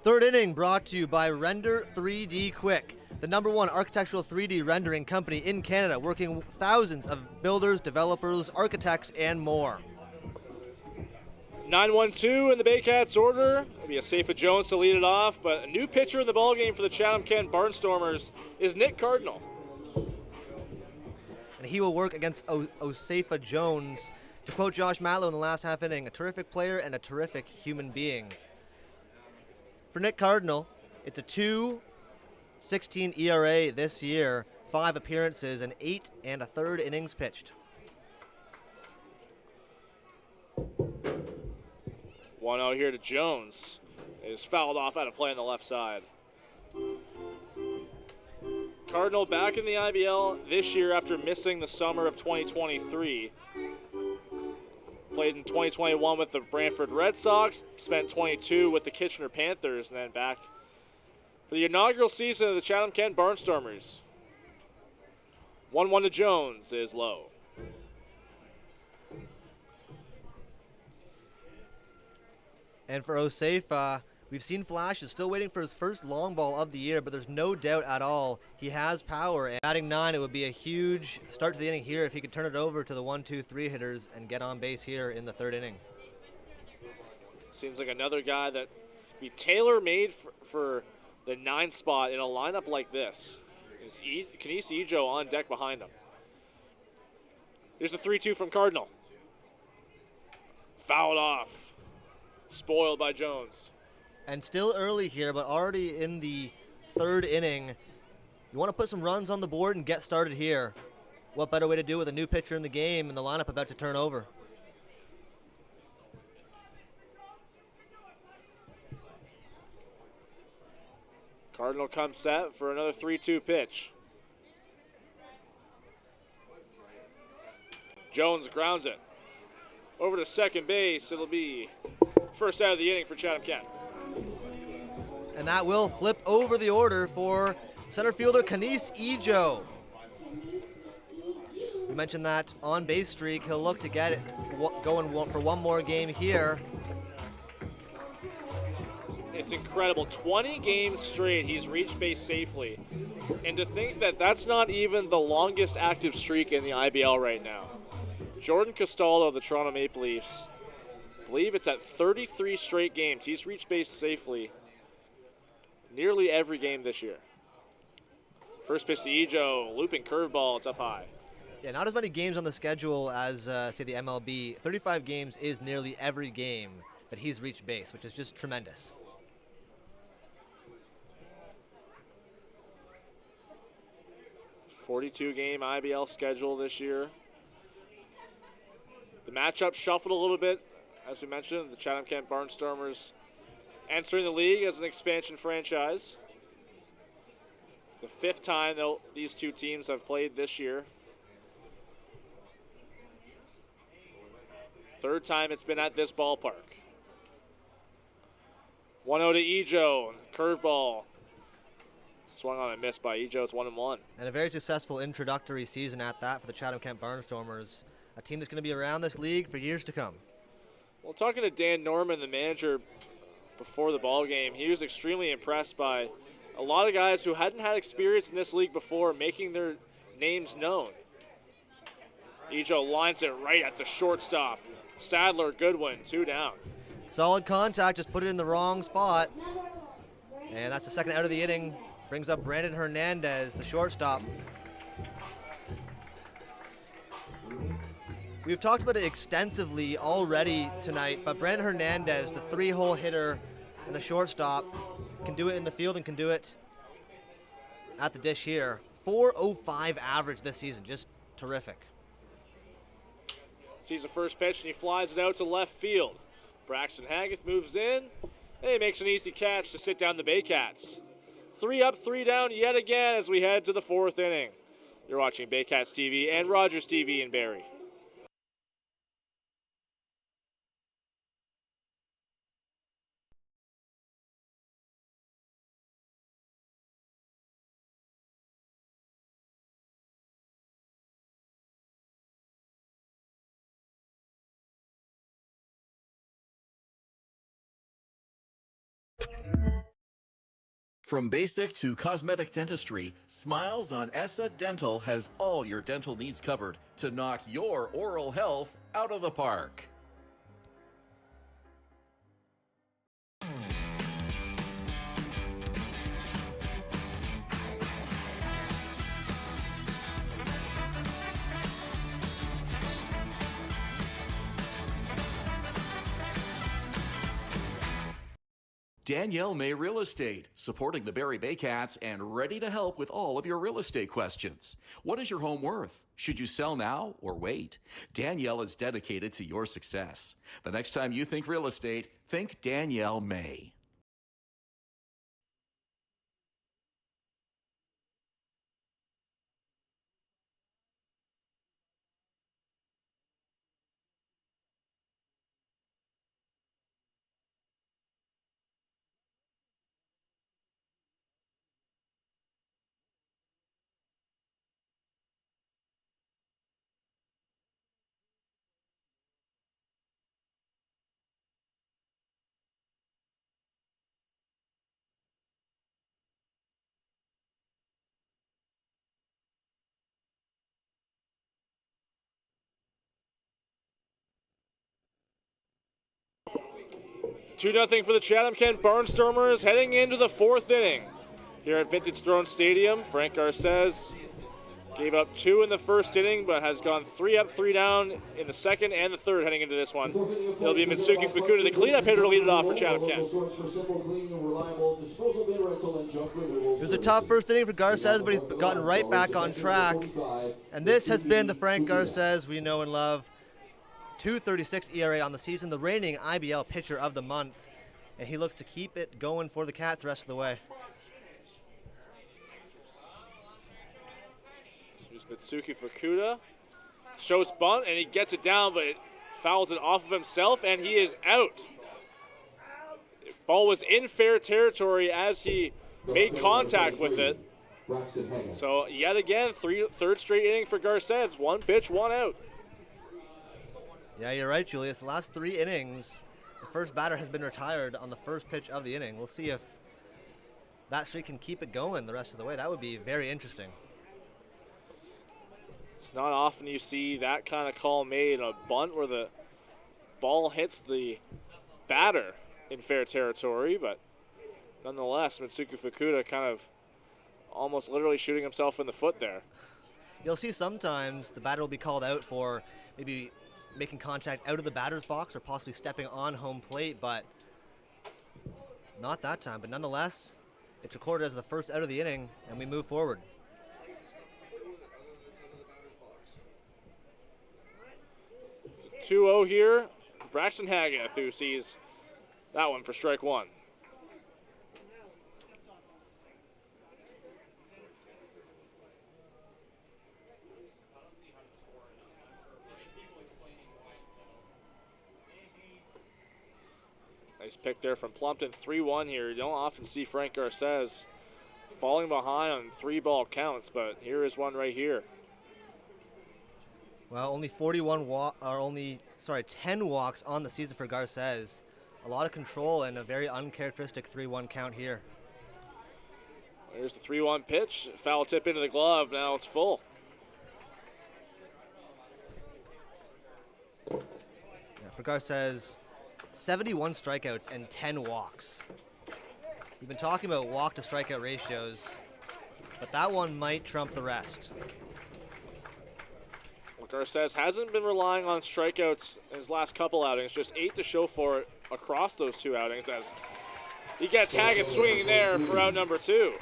Third inning brought to you by Render 3D Quick, the #1 architectural 3D rendering company in Canada, working with thousands of builders, developers, architects, and more. 9-1-2 in the Baycats order. It'll be Osafa Jones to lead it off, but a new pitcher in the ballgame for the Chatham-Kent Barnstormers is Nick Cardinal. And he will work against Osafa Jones. To quote Josh Matlow in the last half inning, a terrific player and a terrific human being. For Nick Cardinal, it's a 2.16 ERA this year, 5 appearances, and 8 1/3 innings pitched. 1-0 here to Jones. It is fouled off out of play on the left side. Cardinal back in the IBL this year after missing the summer of 2023. Played in 2021 with the Brantford Red Sox, spent 22 with the Kitchener Panthers, and then back for the inaugural season of the Chatham-Kent Barnstormers. 1-1 to Jones is low. And for Osafa, we've seen flashes, still waiting for his first long ball of the year, but there's no doubt at all he has power. And batting 9, it would be a huge start to the inning here if he could turn it over to the 1-2-3 hitters and get on base here in the third inning. Seems like another guy that be tailor-made for the 9 spot in a lineup like this. Is Kenise Ejo on deck behind him. Here's the 3-2 from Cardinal. Fouled off. Spoiled by Jones. And still early here, but already in the 3rd inning. You want to put some runs on the board and get started here. What better way to do it with a new pitcher in the game and the lineup about to turn over? Cardinal comes set for another 3-2 pitch. Jones grounds it. Over to second base. It'll be first out of the inning for Chatham-Kent. And that will flip over the order for center fielder Kenise Ejo. We mentioned that on base streak. He'll look to get it going for one more game here. It's incredible. 20 games straight he's reached base safely. And to think that that's not even the longest active streak in the IBL right now. Jordan Castaldo of the Toronto Maple Leafs, I believe it's at 33 straight games. He's reached base safely nearly every game this year. First pitch to Ejo, looping curveball, it's up high. Yeah, not as many games on the schedule as, say, the MLB. 35 games is nearly every game that he's reached base, which is just tremendous. $42-game IBL schedule this year. The matchup shuffled a little bit, as we mentioned. The Chatham-Kent Barnstormers entering the league as an expansion franchise. It's the 5th time these two teams have played this year. 3rd time it's been at this ballpark. 1-0 to Ejo, curveball. Swung on and missed by Ejo. It's 1-1. And a very successful introductory season at that for the Chatham-Kent Barnstormers, a team that's going to be around this league for years to come. Well, talking to Dan Norman, the manager, before the ball game, he was extremely impressed by a lot of guys who hadn't had experience in this league before making their names known. Ejo lines it right at the shortstop. Sadler, Goodwin, 2 down. Solid contact, just put it in the wrong spot. And that's the 2nd out of the inning. Brings up Brandon Hernandez, the shortstop. We've talked about it extensively already tonight, but Brandon Hernandez, the 3-hole hitter and the shortstop, can do it in the field and can do it at the dish here. 4.05 average this season, just terrific. Sees the first pitch and he flies it out to left field. Braxton Hageth moves in and he makes an easy catch to sit down the Baycats. 3 up, 3 down yet again as we head to the 4th inning. You're watching Baycats TV and Rogers TV in Barrie. From basic to cosmetic dentistry, Smiles on Essa Dental has all your dental needs covered to knock your oral health out of the park. Danielle May Real Estate, supporting the Barrie Baycats and ready to help with all of your real estate questions. What is your home worth? Should you sell now or wait? Danielle is dedicated to your success. The next time you think real estate, think Danielle May. Two 2-0 for the Chatham-Kent Barnstormers heading into the 4th inning. here at Vintage Throne Stadium. Frank Garces gave up 2 in the first inning, but has gone 3 up, 3 down in the second and the third heading into this one. It'll be Mitsuki Fukuda, the cleanup hitter, to lead it off for Chatham-Kent. It was a tough first inning for Garces, but he's gotten right back on track. And this has been the Frank Garces we know and love. 2.36 ERA on the season, the reigning IBL pitcher of the month. And he looks to keep it going for the Cats the rest of the way. Here's Mitsuki Fukuda. Shows bunt, and he gets it down, but it fouls it off of himself, and he is out. Ball was in fair territory as he made contact with it. So yet again, third straight inning for Garces. 1 pitch, 1 out. Yeah, you're right, Julius. The last 3 innings, the first batter has been retired on the first pitch of the inning. We'll see if that streak can keep it going the rest of the way. That would be very interesting. It's not often you see that kind of call made, a bunt where the ball hits the batter in fair territory, but nonetheless, Mitsuki Fukuda kind of almost literally shooting himself in the foot there. You'll see sometimes the batter will be called out for maybe making contact out of the batter's box or possibly stepping on home plate, but not that time. But nonetheless, it's recorded as the first out of the inning, and we move forward. It's a 2-0 here. Braxton Haggath, who sees that one for strike 1. Nice pick there from Plumpton. 3-1 here. You don't often see Frank Garces falling behind on 3-ball counts, but here is one right here. Well, only 10 walks on the season for Garces. A lot of control and a very uncharacteristic 3-1 count here. There's the 3-1 pitch. Foul tip into the glove. Now it's full. Yeah, for Garces, 71 strikeouts and 10 walks. We've been talking about walk to strikeout ratios, but that one might trump the rest. Well, Garces hasn't been relying on strikeouts in his last couple outings, just 8 to show for it across those 2 outings as he gets Haggath swinging there for out number 2.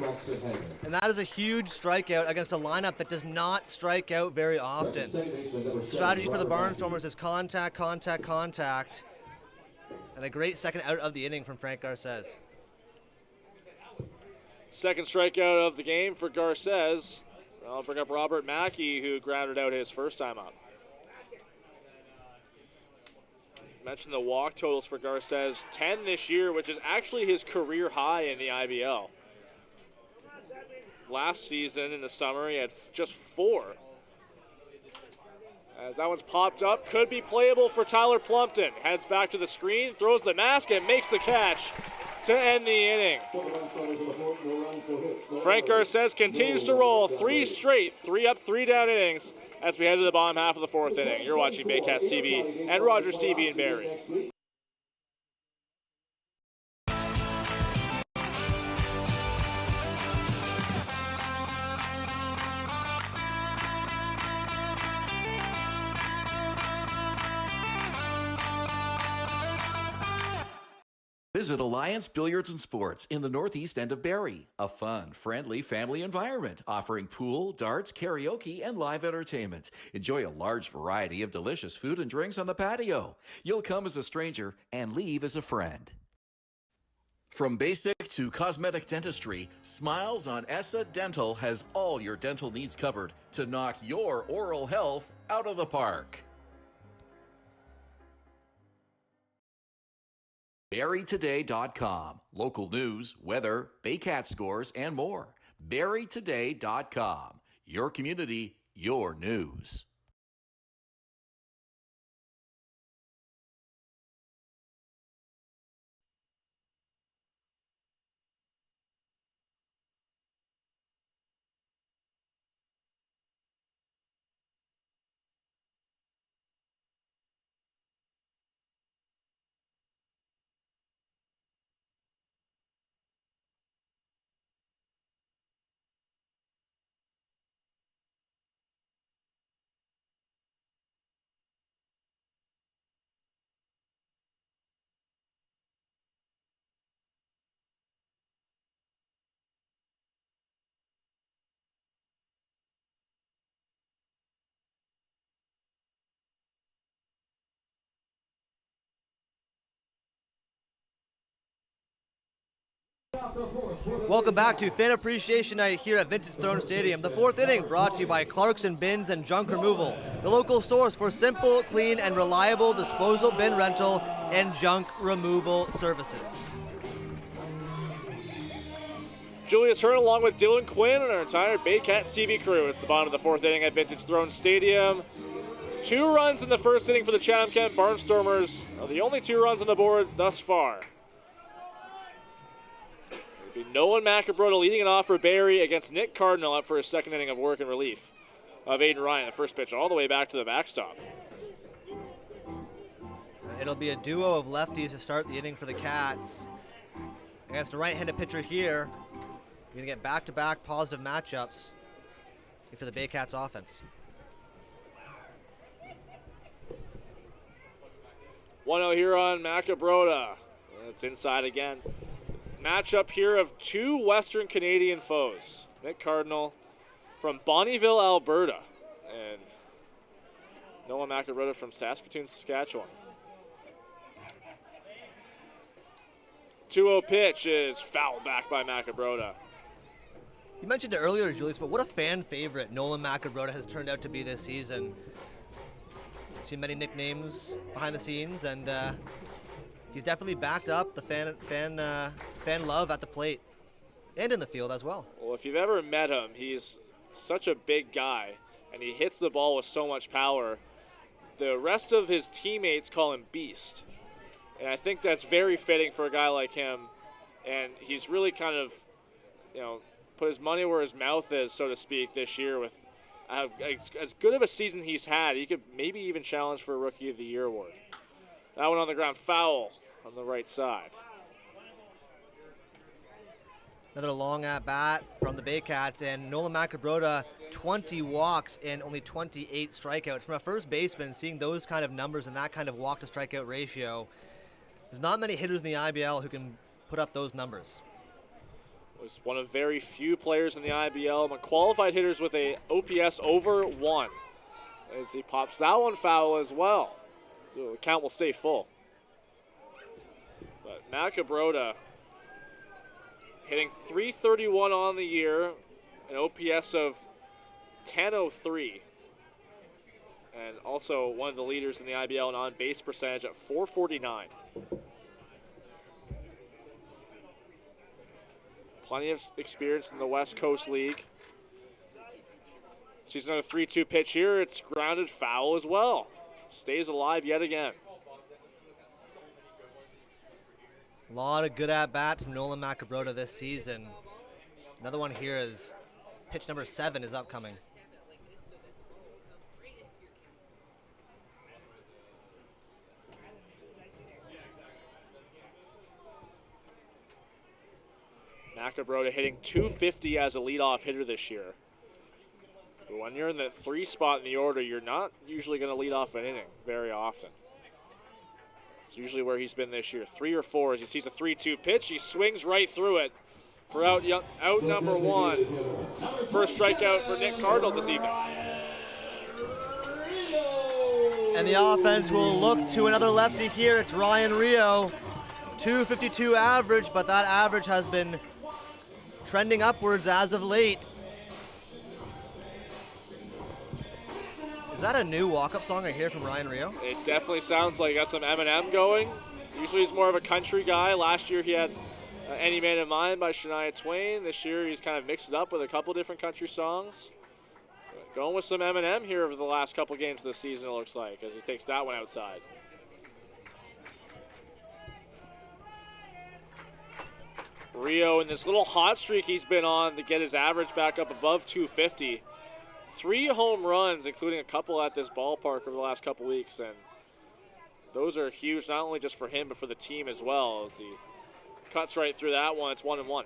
And that is a huge strikeout against a lineup that does not strike out very often. The strategy for the Barnstormers is contact, contact, contact. And a great second out of the inning from Frank Garces. Second strikeout of the game for Garces. I'll bring up Robert Mackey, who grounded out his first time up. Mentioned the walk totals for Garces, 10 this year, which is actually his career high in the IBL. Last season in the summer, he had just 4. As that one's popped up, could be playable for Tyler Plumpton. Heads back to the screen, throws the mask, and makes the catch to end the inning. Frank Garces continues to roll 3 straight, 3 up, 3 down innings as we head to the bottom half of the 4th inning. You're watching Baycats TV and Rogers TV in Barrie. Visit Alliance Billiards and Sports in the northeast end of Barrie. A fun, friendly family environment offering pool, darts, karaoke, and live entertainment. Enjoy a large variety of delicious food and drinks on the patio. You'll come as a stranger and leave as a friend. From basic to cosmetic dentistry, Smiles on Essa Dental has all your dental needs covered to knock your oral health out of the park. BarrieToday.com. Local news, weather, Baycat scores, and more. BarrieToday.com. Your community, your news. Welcome back to Fan Appreciation Night here at Vintage Throne Stadium. The fourth inning brought to you by Clarkson Bins and Junk Removal, the local source for simple, clean, and reliable disposal bin rental and junk removal services. Julius Hern along with Dylan Quinn and our entire Baycats TV crew. It's the bottom of the fourth inning at Vintage Throne Stadium. 2 runs in the first inning for the Chatham-Kent Barnstormers are the only 2 runs on the board thus far. It'll be Nolan McAbrota leading it off for Barrie against Nick Cardinal up for his second inning of work and relief of Aiden Ryan. The first pitch all the way back to the backstop. It'll be a duo of lefties to start the inning for the Cats. Against a right-handed pitcher here, you're going to get back-to-back positive matchups for the Baycats offense. 1-0 here on McAbrota. It's inside again. Matchup here of 2 Western Canadian foes. Nick Cardinal from Bonnyville, Alberta, and Noah McAbrota from Saskatoon, Saskatchewan. 2-0 pitch is fouled back by McAbrota. You mentioned it earlier, Julius, but what a fan favorite Nolan McAbrota has turned out to be this season. Seen many nicknames behind the scenes, and he's definitely backed up the fan love at the plate and in the field as well. Well, if you've ever met him, he's such a big guy, and he hits the ball with so much power. The rest of his teammates call him Beast, and I think that's very fitting for a guy like him. And he's really kind of, put his money where his mouth is, so to speak, this year with as good of a season he's had. He could maybe even challenge for a Rookie of the Year award. That one on the ground, foul on the right side. Another long at-bat from the Baycats, and Nolan McAbrota, 20 walks and only 28 strikeouts. From a first baseman, seeing those kind of numbers and that kind of walk-to-strikeout ratio, there's not many hitters in the IBL who can put up those numbers. Was one of very few players in the IBL among qualified hitters with a OPS over 1. As he pops that one foul as well. So the count will stay full. But McAbrota hitting .331 on the year, an OPS of 10.03. And also one of the leaders in the IBL in on-base percentage at .449. Plenty of experience in the West Coast League. Sees another 3-2 pitch here. It's grounded foul as well. Stays alive yet again. A lot of good at-bats from Nolan McAbrota this season. Another one here is pitch number 7 is upcoming. McAbrota hitting .250 as a leadoff hitter this year. But when you're in the 3 spot in the order, you're not usually going to lead off an inning very often. It's usually where he's been this year. 3 or 4 as he sees a 3-2 pitch. He swings right through it for out number 1. First strikeout for Nick Cardinal this evening. And the offense will look to another lefty here. It's Ryan Rio. .252 average, but that average has been trending upwards as of late. Is that a new walk-up song I hear from Ryan Rio? It definitely sounds like he got some Eminem going. Usually he's more of a country guy. Last year he had Any Man in Mind by Shania Twain. This year he's kind of mixed it up with a couple different country songs. Going with some Eminem here over the last couple games of the season, it looks like, as he takes that one outside. Rio in this little hot streak he's been on to get his average back up above 250. 3 home runs, including a couple at this ballpark over the last couple weeks, and those are huge, not only just for him, but for the team as well, as he cuts right through that one. It's 1-1.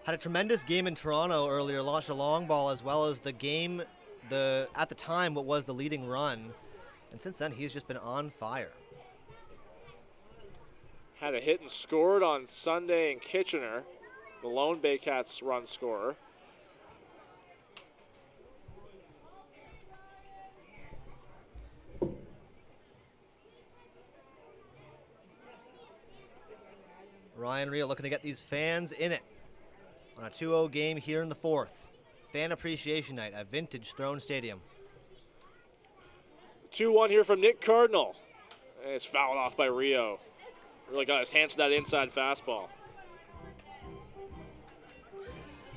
Had a tremendous game in Toronto earlier, launched a long ball as well as the game, at the time, what was the leading run, and since then he's just been on fire. Had a hit and scored on Sunday in Kitchener, the lone Baycats run scorer. Ryan Rio looking to get these fans in it on a 2-0 game here in the fourth. Fan appreciation night at Vintage Throne Stadium. 2-1 here from Nick Cardinal. And it's fouled off by Rio. Really got his hands to that inside fastball.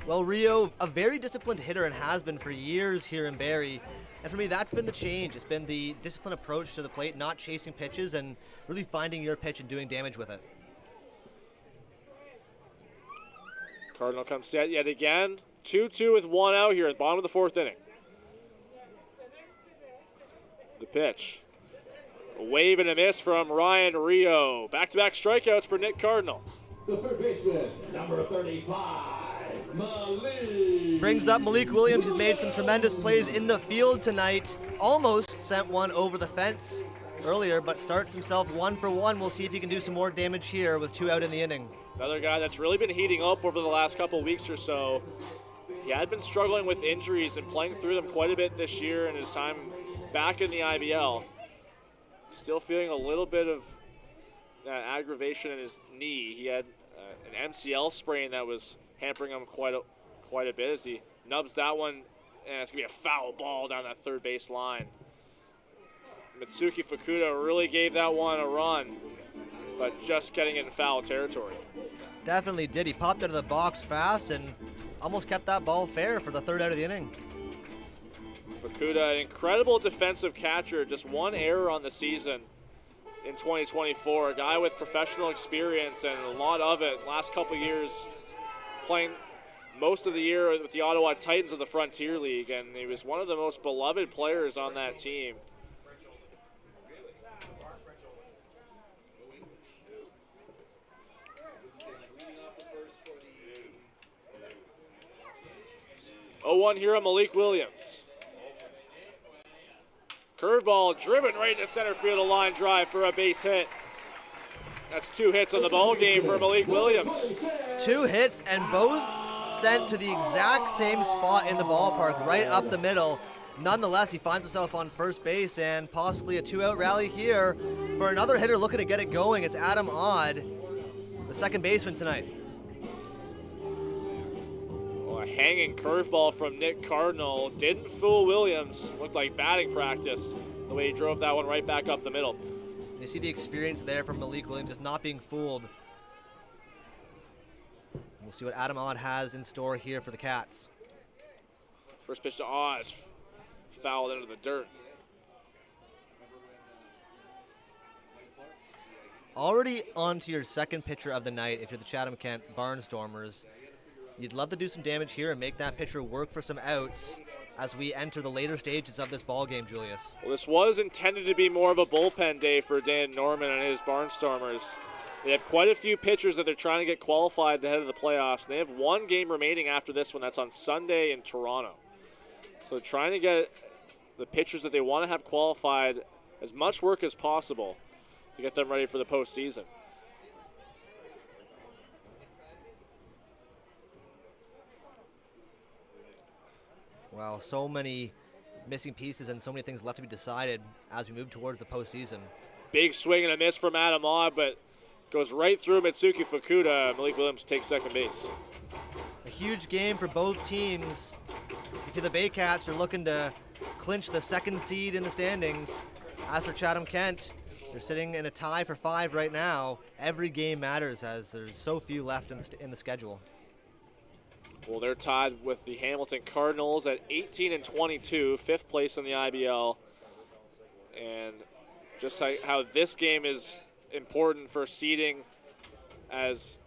Well, Rio, a very disciplined hitter and has been for years here in Barrie. And for me, that's been the change. It's been the disciplined approach to the plate, not chasing pitches and really finding your pitch and doing damage with it. Cardinal comes set yet again. 2-2 with 1 out here at the bottom of the fourth inning. The pitch. A wave and a miss from Ryan Rio. Back-to-back strikeouts for Nick Cardinal. The third baseman, number 35, Malik. Brings up Malik Williams, who's made some tremendous plays in the field tonight. Almost sent one over the fence earlier, but starts himself 1 for 1. We'll see if he can do some more damage here with 2 out in the inning. Another guy that's really been heating up over the last couple weeks or so. He had been struggling with injuries and playing through them quite a bit this year in his time back in the IBL. Still feeling a little bit of aggravation in his knee. He had an MCL sprain that was hampering him quite a bit as he nubs that one, and it's going to be a foul ball down that third base line. Mitsuki Fukuda really gave that one a run, but just getting in foul territory. Definitely did. He popped out of the box fast and almost kept that ball fair for the third out of the inning. Fukuda, an incredible defensive catcher, just one error on the season in 2024. A guy with professional experience and a lot of it last couple years, playing most of the year with the Ottawa Titans of the Frontier League, and he was one of the most beloved players on that team. Oh, 1 here on Malik Williams. Curveball driven right into center field, a line drive for a base hit. That's 2 hits on the ball game for Malik Williams. 2 hits and both sent to the exact same spot in the ballpark, right up the middle. Nonetheless, he finds himself on first base and possibly a 2-out rally here for another hitter looking to get it going. It's Adam Odd, the second baseman tonight. Well, a hanging curveball from Nick Cardinal didn't fool Williams. Looked like batting practice the way he drove that one right back up the middle. You see the experience there from Malik Williams, just not being fooled. We'll see what Adam Odd has in store here for the Cats. First pitch to Oz, fouled into the dirt. Already on to your second pitcher of the night if you're the Chatham-Kent Barnstormers. You'd love to do some damage here and make that pitcher work for some outs as we enter the later stages of this ball game, Julius. Well, this was intended to be more of a bullpen day for Dan Norman and his Barnstormers. They have quite a few pitchers that they're trying to get qualified ahead of the playoffs. They have 1 game remaining after this one. That's on Sunday in Toronto. So trying to get the pitchers that they want to have qualified as much work as possible to get them ready for the postseason. Well, so many missing pieces and so many things left to be decided as we move towards the postseason. Big swing and a miss from Adam Odd, but goes right through Mitsuki Fukuda. Malik Williams takes second base. A huge game for both teams. If you're the Baycats, you're looking to clinch the second seed in the standings. As for Chatham-Kent, they're sitting in a tie for 5 right now. Every game matters as there's so few left in the schedule. Well, they're tied with the Hamilton Cardinals at 18 and 22, 5th place in the IBL. And just how this game is important for seeding as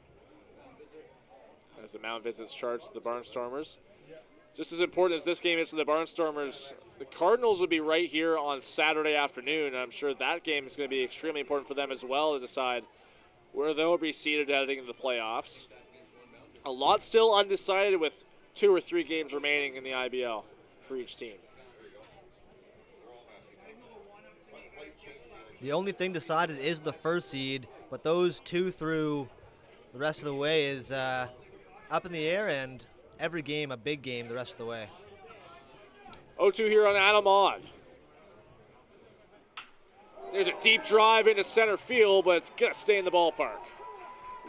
the Mount visits charge to the Barnstormers. Just as important as this game is to the Barnstormers, the Cardinals will be right here on Saturday afternoon. And I'm sure that game is going to be extremely important for them as well to decide where they'll be seeded heading into the playoffs. A lot still undecided with 2 or 3 games remaining in the IBL for each team. The only thing decided is the first seed, but those 2 through the rest of the way is up in the air, and every game a big game the rest of the way. 0-2 here on Adam Odd. There's a deep drive into center field, but it's going to stay in the ballpark.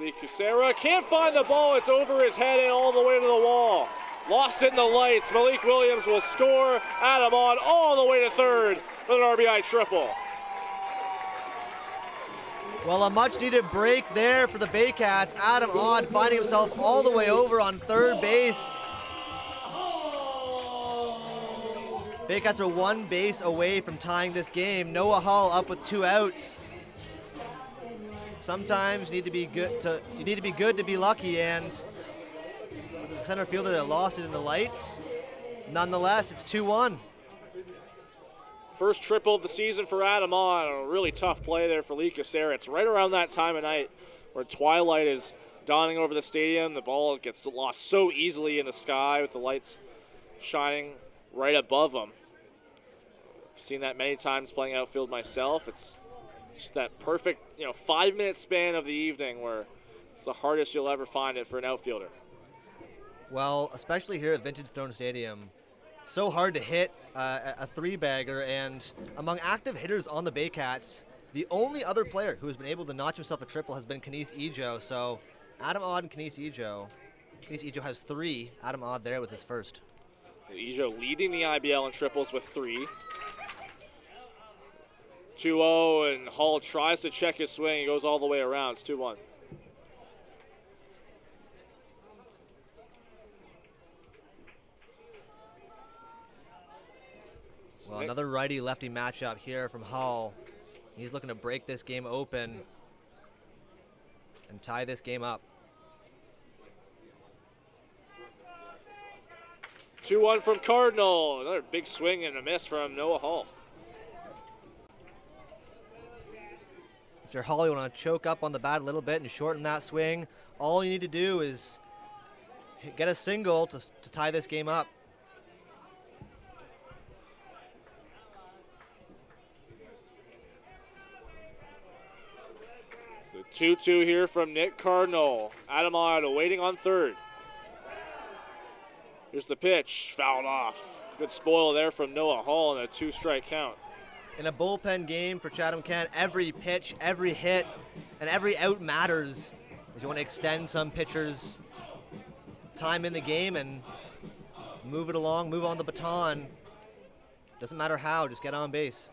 Lee Kucera can't find the ball. It's over his head and all the way to the wall. Lost it in the lights. Malik Williams will score. Adam on all the way to third with an RBI triple. Well, a much-needed break there for the Baycats. Adam Odd finding himself all the way over on third base. Baycats are one base away from tying this game. Noah Hull up with 2 outs. Sometimes you need to be good to be lucky, and the center fielder that lost it in the lights. Nonetheless, it's 2-1. First triple of the season for Adam on. A really tough play there for Lee Kucera. It's right around that time of night where twilight is dawning over the stadium. The ball gets lost so easily in the sky with the lights shining right above them. I've seen that many times playing outfield myself. It's just that perfect, 5-minute span of the evening where it's the hardest you'll ever find it for an outfielder. Well, especially here at Vintage Throne Stadium, so hard to hit a 3-bagger, and among active hitters on the Baycats, the only other player who has been able to notch himself a triple has been Kanice Ejo. So Adam Odd and Kanice Ejo. Kanice Ejo has 3. Adam Odd there with his first. Ejo leading the IBL in triples with 3. 2-0, and Hall tries to check his swing. He goes all the way around. It's 2-1. Well, another righty-lefty matchup here from Hull. He's looking to break this game open and tie this game up. 2-1 from Cardinal. Another big swing and a miss from Noah Hull. If you're Hull, you want to choke up on the bat a little bit and shorten that swing. All you need to do is get a single to tie this game up. So 2-2 here from Nick Cardinal. Adam Odd waiting on third. Here's the pitch, fouled off. Good spoil there from Noah Hull and a 2-strike count. In a bullpen game for Chatham-Kent, every pitch, every hit, and every out matters. If you want to extend some pitchers' time in the game and move it along, move on the baton. Doesn't matter how, just get on base.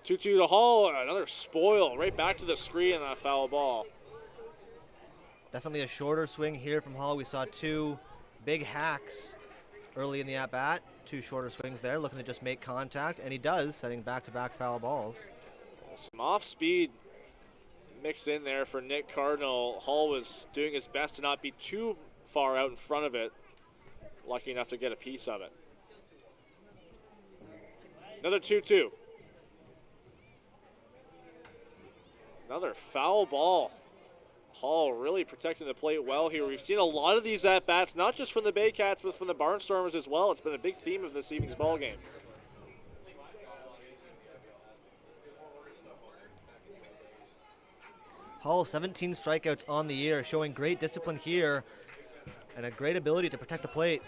Two to Hull, another spoil right back to the screen on a foul ball. Definitely a shorter swing here from Hull. We saw 2 big hacks early in the at-bat. 2 shorter swings there, looking to just make contact, and he does, setting back-to-back foul balls. Some off-speed mixed in there for Nick Cardinal. Hull was doing his best to not be too far out in front of it. Lucky enough to get a piece of it. Another 2-2. Another foul ball. Hull really protecting the plate well here. We've seen a lot of these at-bats, not just from the Baycats, but from the Barnstormers as well. It's been a big theme of this evening's ball game. Hull, 17 strikeouts on the year, showing great discipline here and a great ability to protect the plate.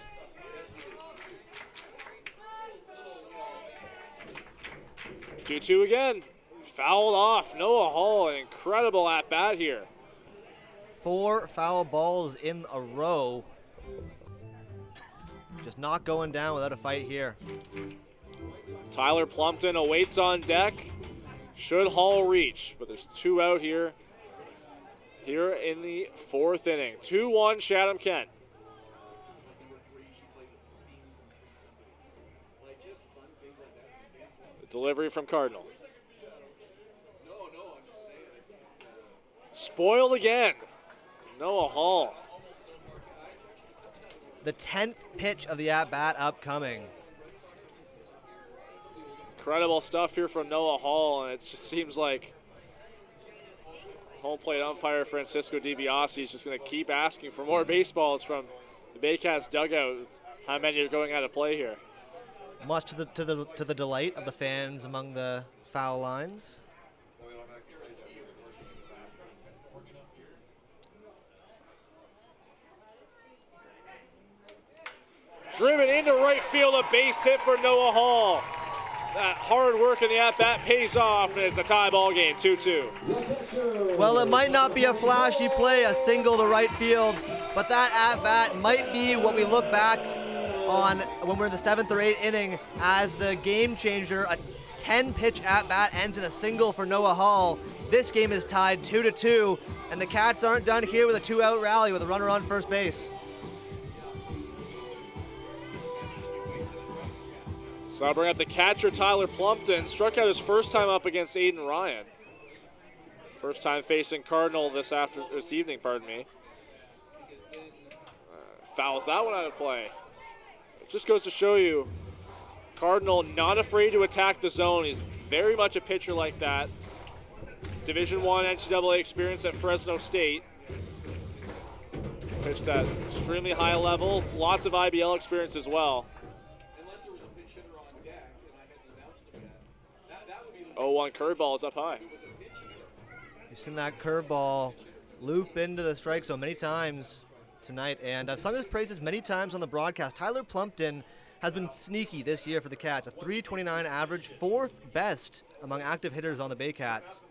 Two again. Fouled off. Noah Hull, an incredible at-bat here. 4 foul balls in a row. Just not going down without a fight here. Tyler Plumpton awaits on deck. Should Hull reach, but there's 2 out here. Here in the 4th inning. 2-1 Chatham-Kent. The delivery from Cardinal. Spoiled again. Noah Hull. The 10th pitch of the at-bat upcoming. Incredible stuff here from Noah Hull, and it just seems like home plate umpire Francisco DiBiase is just going to keep asking for more baseballs from the Baycats dugout. How many are going out of play here? Much to the delight of the fans among the foul lines. Driven into right field, a base hit for Noah Hull. that hard work in the at-bat pays off, and it's a tie ball game, 2-2. Well, it might not be a flashy play, a single to right field, but that at-bat might be what we look back on when we're in the 7th or 8th inning as the game changer. A 10-pitch at-bat ends in a single for Noah Hall. This game is tied 2-2, and the Cats aren't done here with a 2-out rally with a runner on first base. So I'll bring up the catcher, Tyler Plumpton. Struck out his first time up against Aiden Ryan. First time facing Cardinal this evening, pardon me. Fouls that one out of play. It just goes to show you, Cardinal not afraid to attack the zone. He's very much a pitcher like that. Division I NCAA experience at Fresno State. Pitched at extremely high level. Lots of IBL experience as well. 0-1 curveball is up high. You've seen that curveball loop into the strike zone many times tonight, and I've sung his praises many times on the broadcast. Tyler Plumpton has been sneaky this year for the Cats. A .329 average, 4th best among active hitters on the Baycats.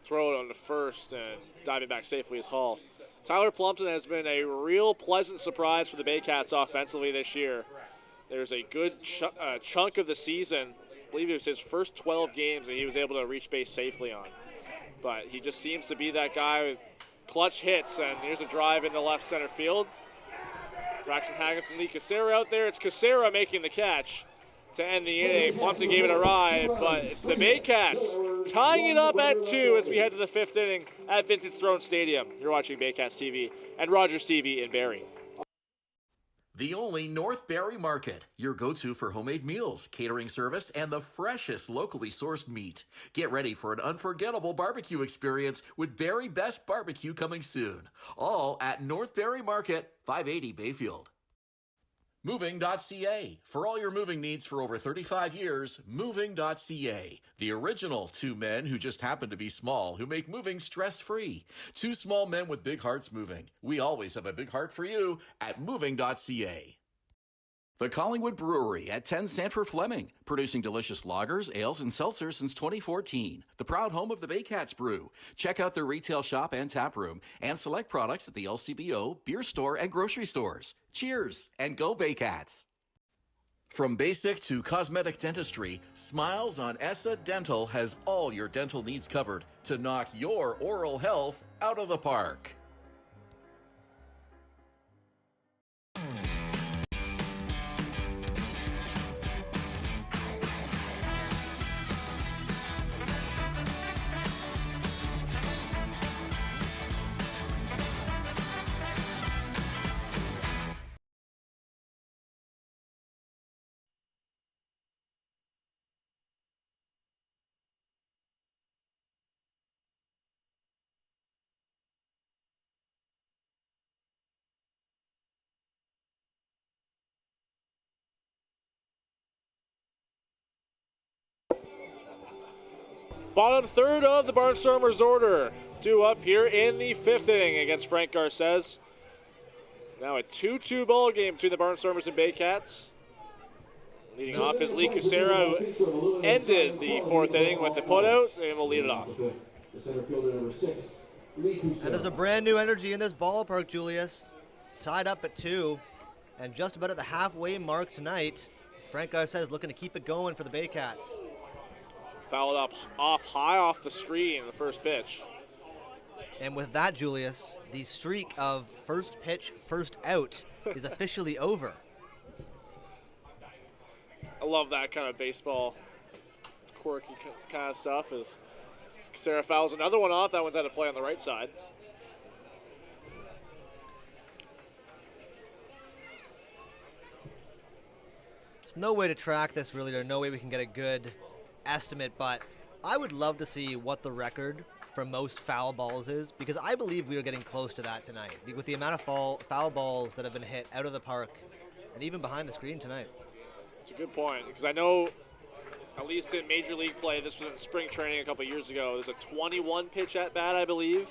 Throw it on the first and diving back safely is Hall. Tyler Plumpton has been a real pleasant surprise for the Baycats offensively this year. There's a good chunk of the season, I believe it was his first 12 games that he was able to reach base safely on. But he just seems to be that guy with clutch hits, and here's a drive into left center field. Braxton Haggith and Lee Casera out there. It's Casera making the catch to end the inning. Plumpton gave it a ride, but it's the Baycats tying it up at 2 as we head to the 5th inning at Vintage Throne Stadium. You're watching Baycats TV and Rogers TV in Barrie. The only North Barrie Market, your go-to for homemade meals, catering service, and the freshest locally sourced meat. Get ready for an unforgettable barbecue experience with Barrie Best Barbecue coming soon. All at North Barrie Market, 580 Bayfield. Moving.ca. For all your moving needs for over 35 years, Moving.ca. The original two men who just happen to be small, who make moving stress-free. Two small men with big hearts moving. We always have a big heart for you at Moving.ca. The Collingwood Brewery at 10 Sanford Fleming, producing delicious lagers, ales, and seltzers since 2014. The proud home of the Baycats Brew. Check out their retail shop and tap room, and select products at the LCBO, beer store, and grocery stores. Cheers, and go Baycats! From basic to cosmetic dentistry, Smiles on Essa Dental has all your dental needs covered to knock your oral health out of the park. Bottom third of the Barnstormers order, due up here in the 5th inning against Frank Garces. Now a 2-2 ball game between the Barnstormers and Baycats. Leading off is Lee Casera, who ended the 4th inning with a putout, and will lead it off. And there's a brand new energy in this ballpark, Julius. Tied up at 2, and just about at the halfway mark tonight. Frank Garces looking to keep it going for the Baycats. Fouled up high off the screen, the first pitch. And with that, Julius, the streak of first pitch, first out is officially over. I love that kind of baseball quirky kind of stuff. As Casera fouls another one off, that one's out of play on the right side. There's no way to track this really. There's no way we can get a good estimate, but I would love to see what the record for most foul balls is, because I believe we are getting close to that tonight with the amount of foul balls that have been hit out of the park and even behind the screen tonight. That's a good point, because I know at least in Major League play, this was in spring training a couple years ago, there's a 21 pitch at bat, I believe.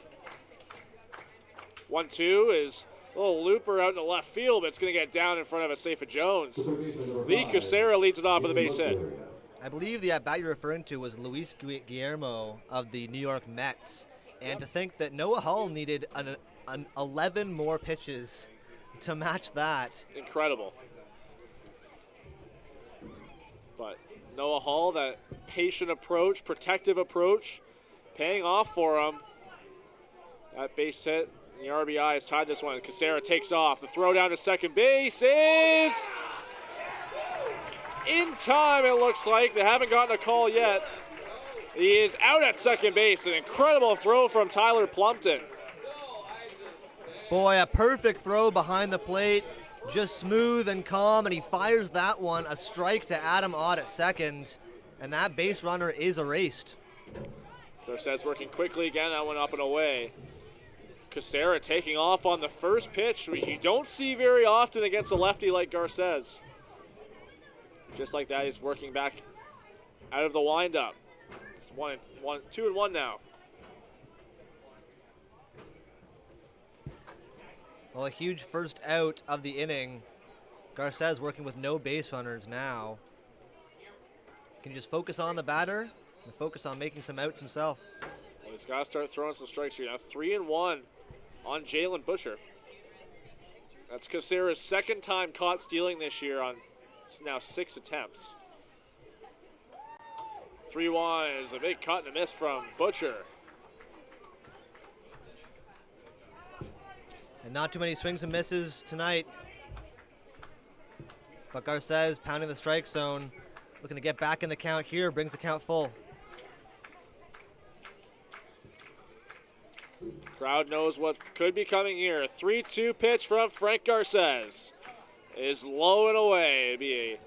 1-2 is a little looper out in the left field, but it's going to get down in front of a Safa Jones. Lee Cusera leads it off with a base hit. I believe the at-bat you're referring to was Luis Guillermo of the New York Mets. And to think that Noah Hull needed an 11 more pitches to match that. Incredible. But Noah Hull, that patient approach, protective approach, paying off for him. That base hit, the RBI has tied this one. Cusera takes off. The throw down to second base is in time, it looks like. They haven't gotten a call yet. He is out at second base. An incredible throw from Tyler Plumpton. Boy, a perfect throw behind the plate. Just smooth and calm, and he fires that one. A strike to Adam Ott at second, and that base runner is erased. Garces working quickly again. That one up and away. Cusera taking off on the first pitch, which you don't see very often against a lefty like Garces. Just like that, he's working back out of the windup. It's 2-1 now. Well, a huge first out of the inning. Garces working with no base runners now. Can you just focus on the batter and focus on making some outs himself? Well, he's got to start throwing some strikes here now. 3-1 on Jalen Butcher. That's Cusera's second time caught stealing this year on now 6 attempts. 3-1 is a big cut and a miss from Butcher. And not too many swings and misses tonight. But Garces pounding the strike zone, looking to get back in the count here, brings the count full. Crowd knows what could be coming here. 3-2 pitch from Frank Garces is low and away. It'd be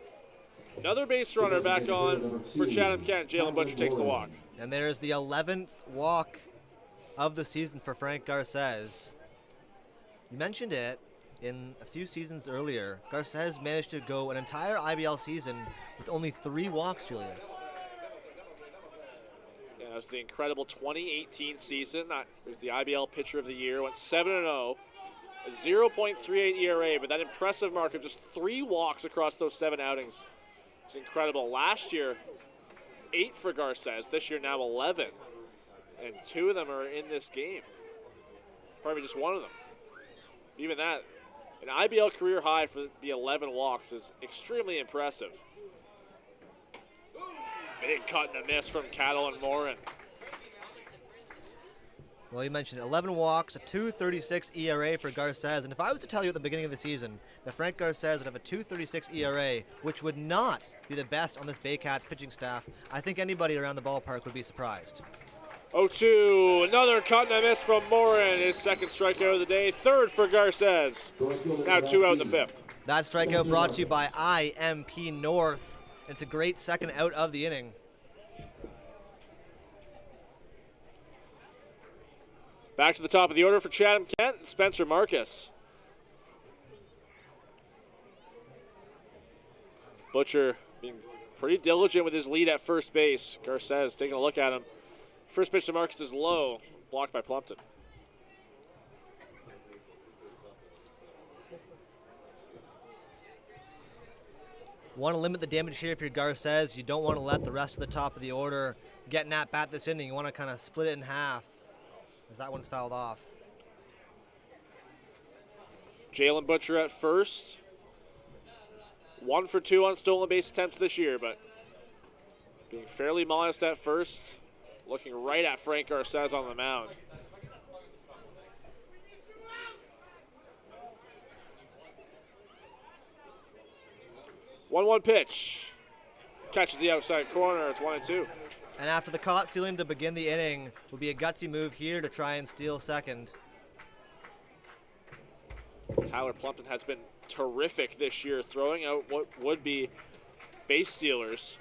another base runner back on for Chatham-Kent. Jalen Butcher takes the walk. And there's the 11th walk of the season for Frank Garces. You mentioned it in a few seasons earlier. Garces managed to go an entire IBL season with only 3 walks, Julius. Yeah, it was the incredible 2018 season. It was the IBL Pitcher of the Year. Went 7-0. A 0.38 ERA, but that impressive mark of just 3 walks across those 7 outings is incredible. Last year, 8 for Garces. This year, now 11. And 2 of them are in this game. Probably just one of them. Even that, an IBL career high for the 11 walks is extremely impressive. Big cut and a miss from Cattle and Morin. Well, you mentioned 11 walks, a 2.36 ERA for Garces. And if I was to tell you at the beginning of the season that Frank Garces would have a 2.36 ERA, which would not be the best on this Baycats pitching staff, I think anybody around the ballpark would be surprised. 0-2, another cut and a miss from Morin. His second strikeout of the day, 3rd for Garces. Now 2 out in the 5th. That strikeout brought to you by IMP North. It's a great second out of the inning. Back to the top of the order for Chatham-Kent, Spencer Marcus. Butcher being pretty diligent with his lead at first base. Garces taking a look at him. First pitch to Marcus is low, blocked by Plumpton. Want to limit the damage here if you're Garces. You don't want to let the rest of the top of the order get an at-bat this inning. You want to kind of split it in half as that one's fouled off. Jalen Butcher at first. 1 for 2 on stolen base attempts this year, but being fairly modest at first. Looking right at Frank Garces on the mound. One pitch. Catches the outside corner. It's 1-2. And after the caught stealing to begin the inning, would be a gutsy move here to try and steal second. Tyler Plumpton has been terrific this year, throwing out what would be base stealers.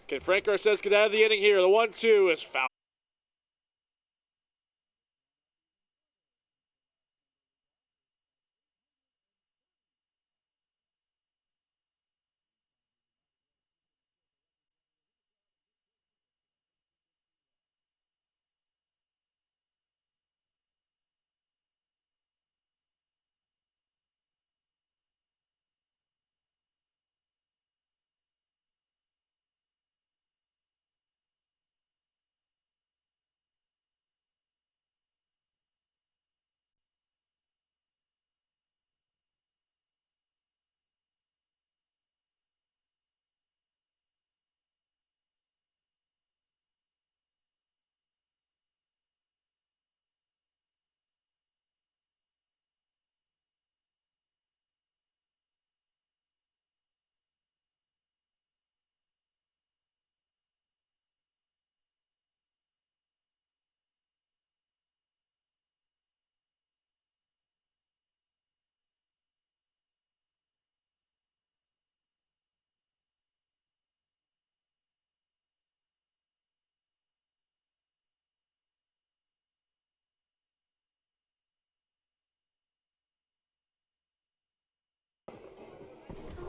Can Frank Garces get out of the inning here? The 1-2 is foul.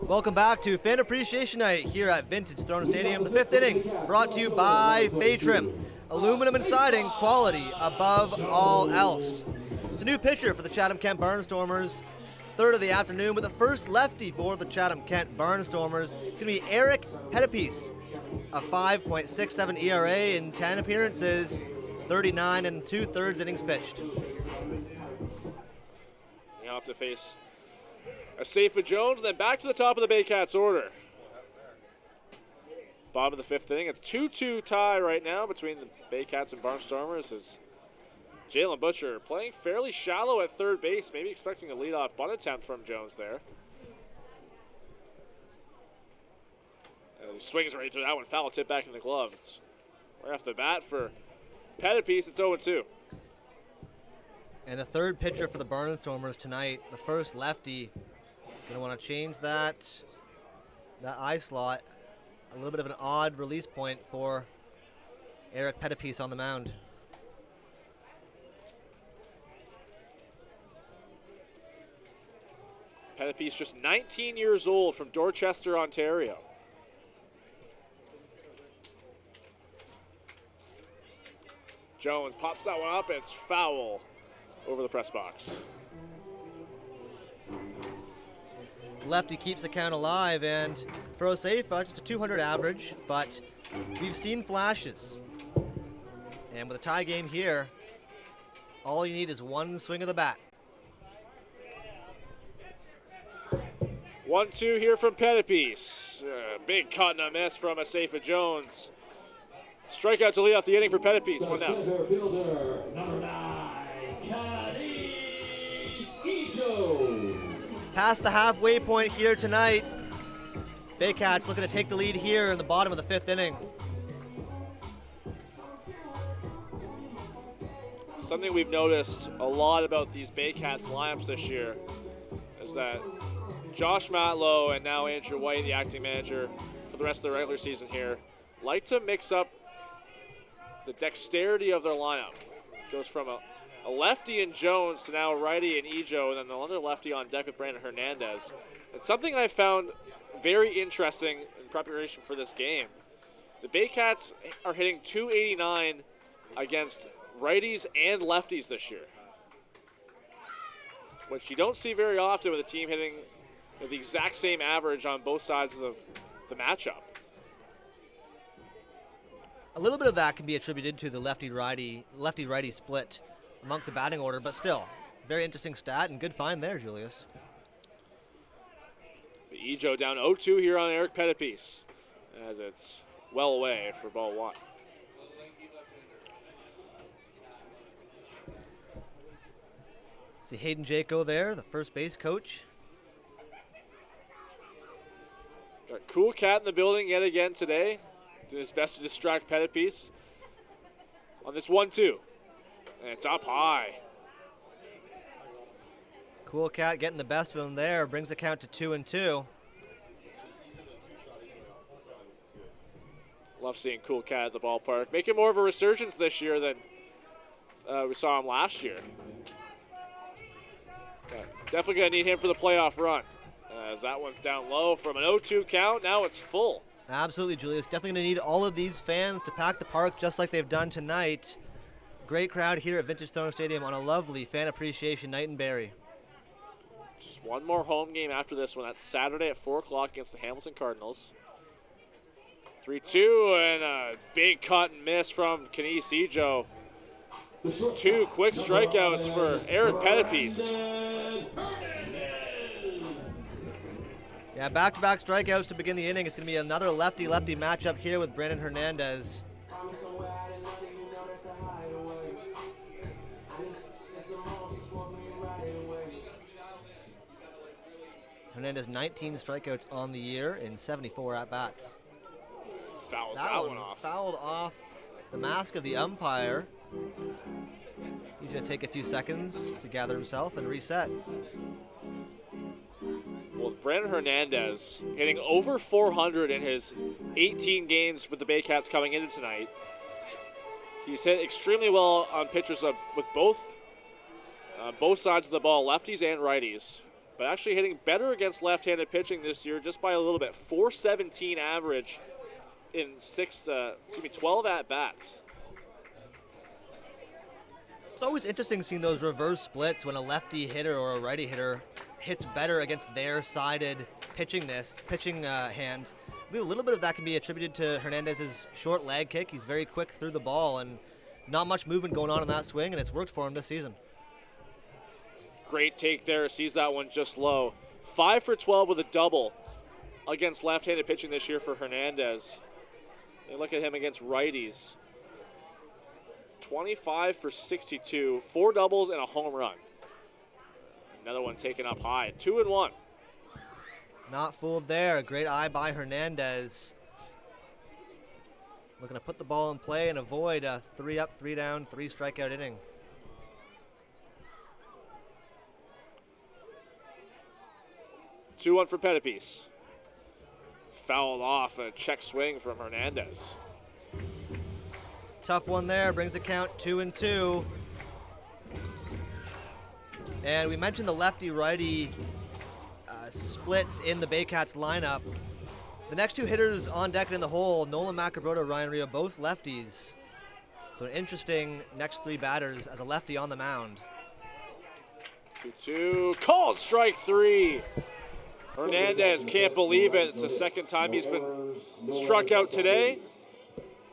Welcome back to Fan Appreciation Night here at Vintage Throne Stadium. The 5th inning brought to you by Phaetrum. Aluminum and siding, quality above all else. It's a new pitcher for the Chatham-Kent Barnstormers. Third of the afternoon with the first lefty for the Chatham-Kent Barnstormers. It's going to be Eric Pettipies, a 5.67 ERA in 10 appearances, 39 and 2/3 innings pitched. You have to face a safe with Jones, and then back to the top of the Baycats order. Bottom of the 5th inning. It's 2-2 tie right now between the Baycats and Barnstormers as Jalen Butcher playing fairly shallow at third base, maybe expecting a leadoff bunt attempt from Jones there. He swings right through that one, foul tip back in the glove. It's right off the bat for Pettipies, it's 0-2. And the third pitcher for the Barnstormers tonight, the first lefty. Gonna want to change that eye slot. A little bit of an odd release point for Eric Pettipies on the mound. Pettipies just 19 years old from Dorchester, Ontario. Jones pops that one up, and it's foul over the press box. Lefty keeps the count alive and throws safe, just a 200 average, but we've seen flashes. And with a tie game here, all you need is one swing of the bat. 1-2 here from Pettipies. Big cut and a miss from Asafa Jones. Strikeout to lead off the inning for Pettipies. One down. Center fielder, number 9, Cadiz Ijo. Past the halfway point here tonight. Baycats looking to take the lead here in the bottom of the 5th inning. Something we've noticed a lot about these Baycats lineups this year is that Josh Matlow and now Andrew White, the acting manager for the rest of the regular season here, like to mix up the dexterity of their lineup. It goes from a lefty in Jones to now a righty in Ijo, and then another lefty on deck with Brandon Hernandez. It's something I found very interesting in preparation for this game. The Baycats are hitting .289 against righties and lefties this year, which you don't see very often with a team hitting the exact same average on both sides of the matchup. A little bit of that can be attributed to the lefty-righty split amongst the batting order, but still, very interesting stat and good find there, Julius. Ijo down 0-2 here on Eric Pettipies as it's well away for ball 1. See Hayden Jaco there, the first base coach. Got Cool Cat in the building yet again today. Doing his best to distract Pettipies on this 1-2. And it's up high. Cool Cat getting the best of him there, brings the count to 2-2. Love seeing Cool Cat at the ballpark. Making more of a resurgence this year than we saw him last year. Definitely going to need him for the playoff run. As that one's down low from an 0-2 count, now it's full. Absolutely, Julius. Definitely going to need all of these fans to pack the park just like they've done tonight. Great crowd here at Vintage Throne Stadium on a lovely fan appreciation night in Barrie. Just one more home game after this one. That's Saturday at 4 o'clock against the Hamilton Cardinals. 3-2 and a big cut and miss from Cadiz Ijo. 2 quick strikeouts for Eric Pettipies. Yeah, back-to-back strikeouts to begin the inning. It's going to be another lefty-lefty matchup here with Brandon Hernandez. Hernandez 19 strikeouts on the year in 74 at-bats. Fouls that one off. Fouled off the mask of the umpire. He's going to take a few seconds to gather himself and reset. Well, Brandon Hernandez hitting over 400 in his 18 games with the Baycats coming into tonight. He's hit extremely well on pitchers with both sides of the ball, lefties and righties. but actually hitting better against left-handed pitching this year just by a little bit. 417 average in 12 at-bats. It's always interesting seeing those reverse splits when a lefty hitter or a righty hitter hits better against their sided pitching hand. Maybe a little bit of that can be attributed to Hernandez's short leg kick. He's very quick through the ball and not much movement going on in that swing, and it's worked for him this season. Great take there, sees that one just low. 5 for 12 with a double against left-handed pitching this year for Hernandez. And look at him against righties. 25 for 62, 4 doubles and a home run. Another one taken up high, 2-1. Not fooled there. A great eye by Hernandez. Looking to put the ball in play and avoid a 3 up, 3 down, 3 strikeout inning. 2-1 for Pettipies. Fouled off a check swing from Hernandez. Tough one there, brings the count 2-2. And we mentioned the lefty-righty splits in the Baycats lineup. The next 2 hitters on deck and in the hole, Nolan Macabrota, Ryan Rio, both lefties. So an interesting next 3 batters as a lefty on the mound. 2-2, called strike 3. Hernandez can't believe it. It's the second time he's been struck out today.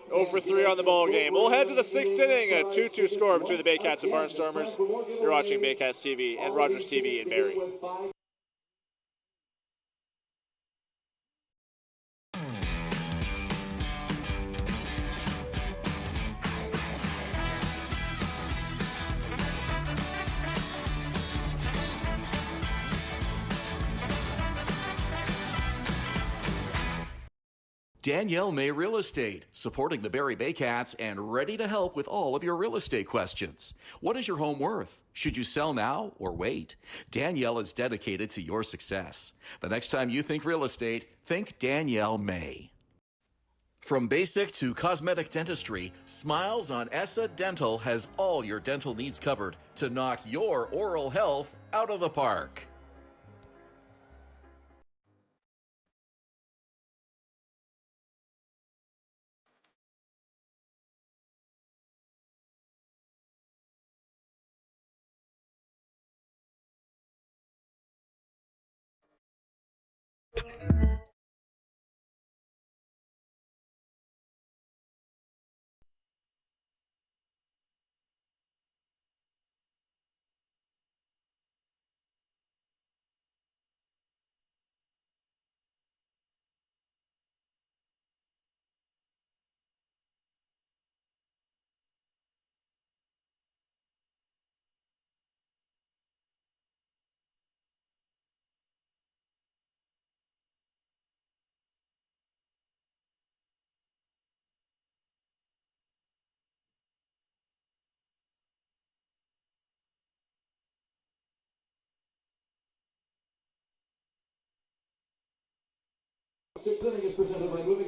0 for 3 on the ball game. We'll head to the 6th inning, a 2-2 score between the Baycats and Barnstormers. You're watching Baycats TV and Rogers TV in Barrie. Danielle May Real Estate, supporting the Barrie Baycats and ready to help with all of your real estate questions. What is your home worth? Should you sell now or wait? Danielle is dedicated to your success. The next time you think real estate, think Danielle May. From basic to cosmetic dentistry, Smiles on Essa Dental has all your dental needs covered to knock your oral health out of the park.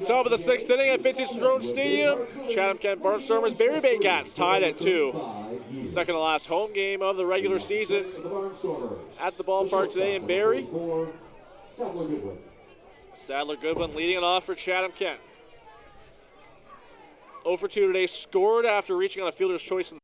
Top of the 6th inning at Vintage Throne Stadium. Chatham-Kent Barnstormers, Barrie Baycats tied at 2. Second to last home game of the regular season at the ballpark today in Barrie. Sadler Goodwin leading it off for Chatham-Kent. 0 for 2 today, scored after reaching on a fielder's choice in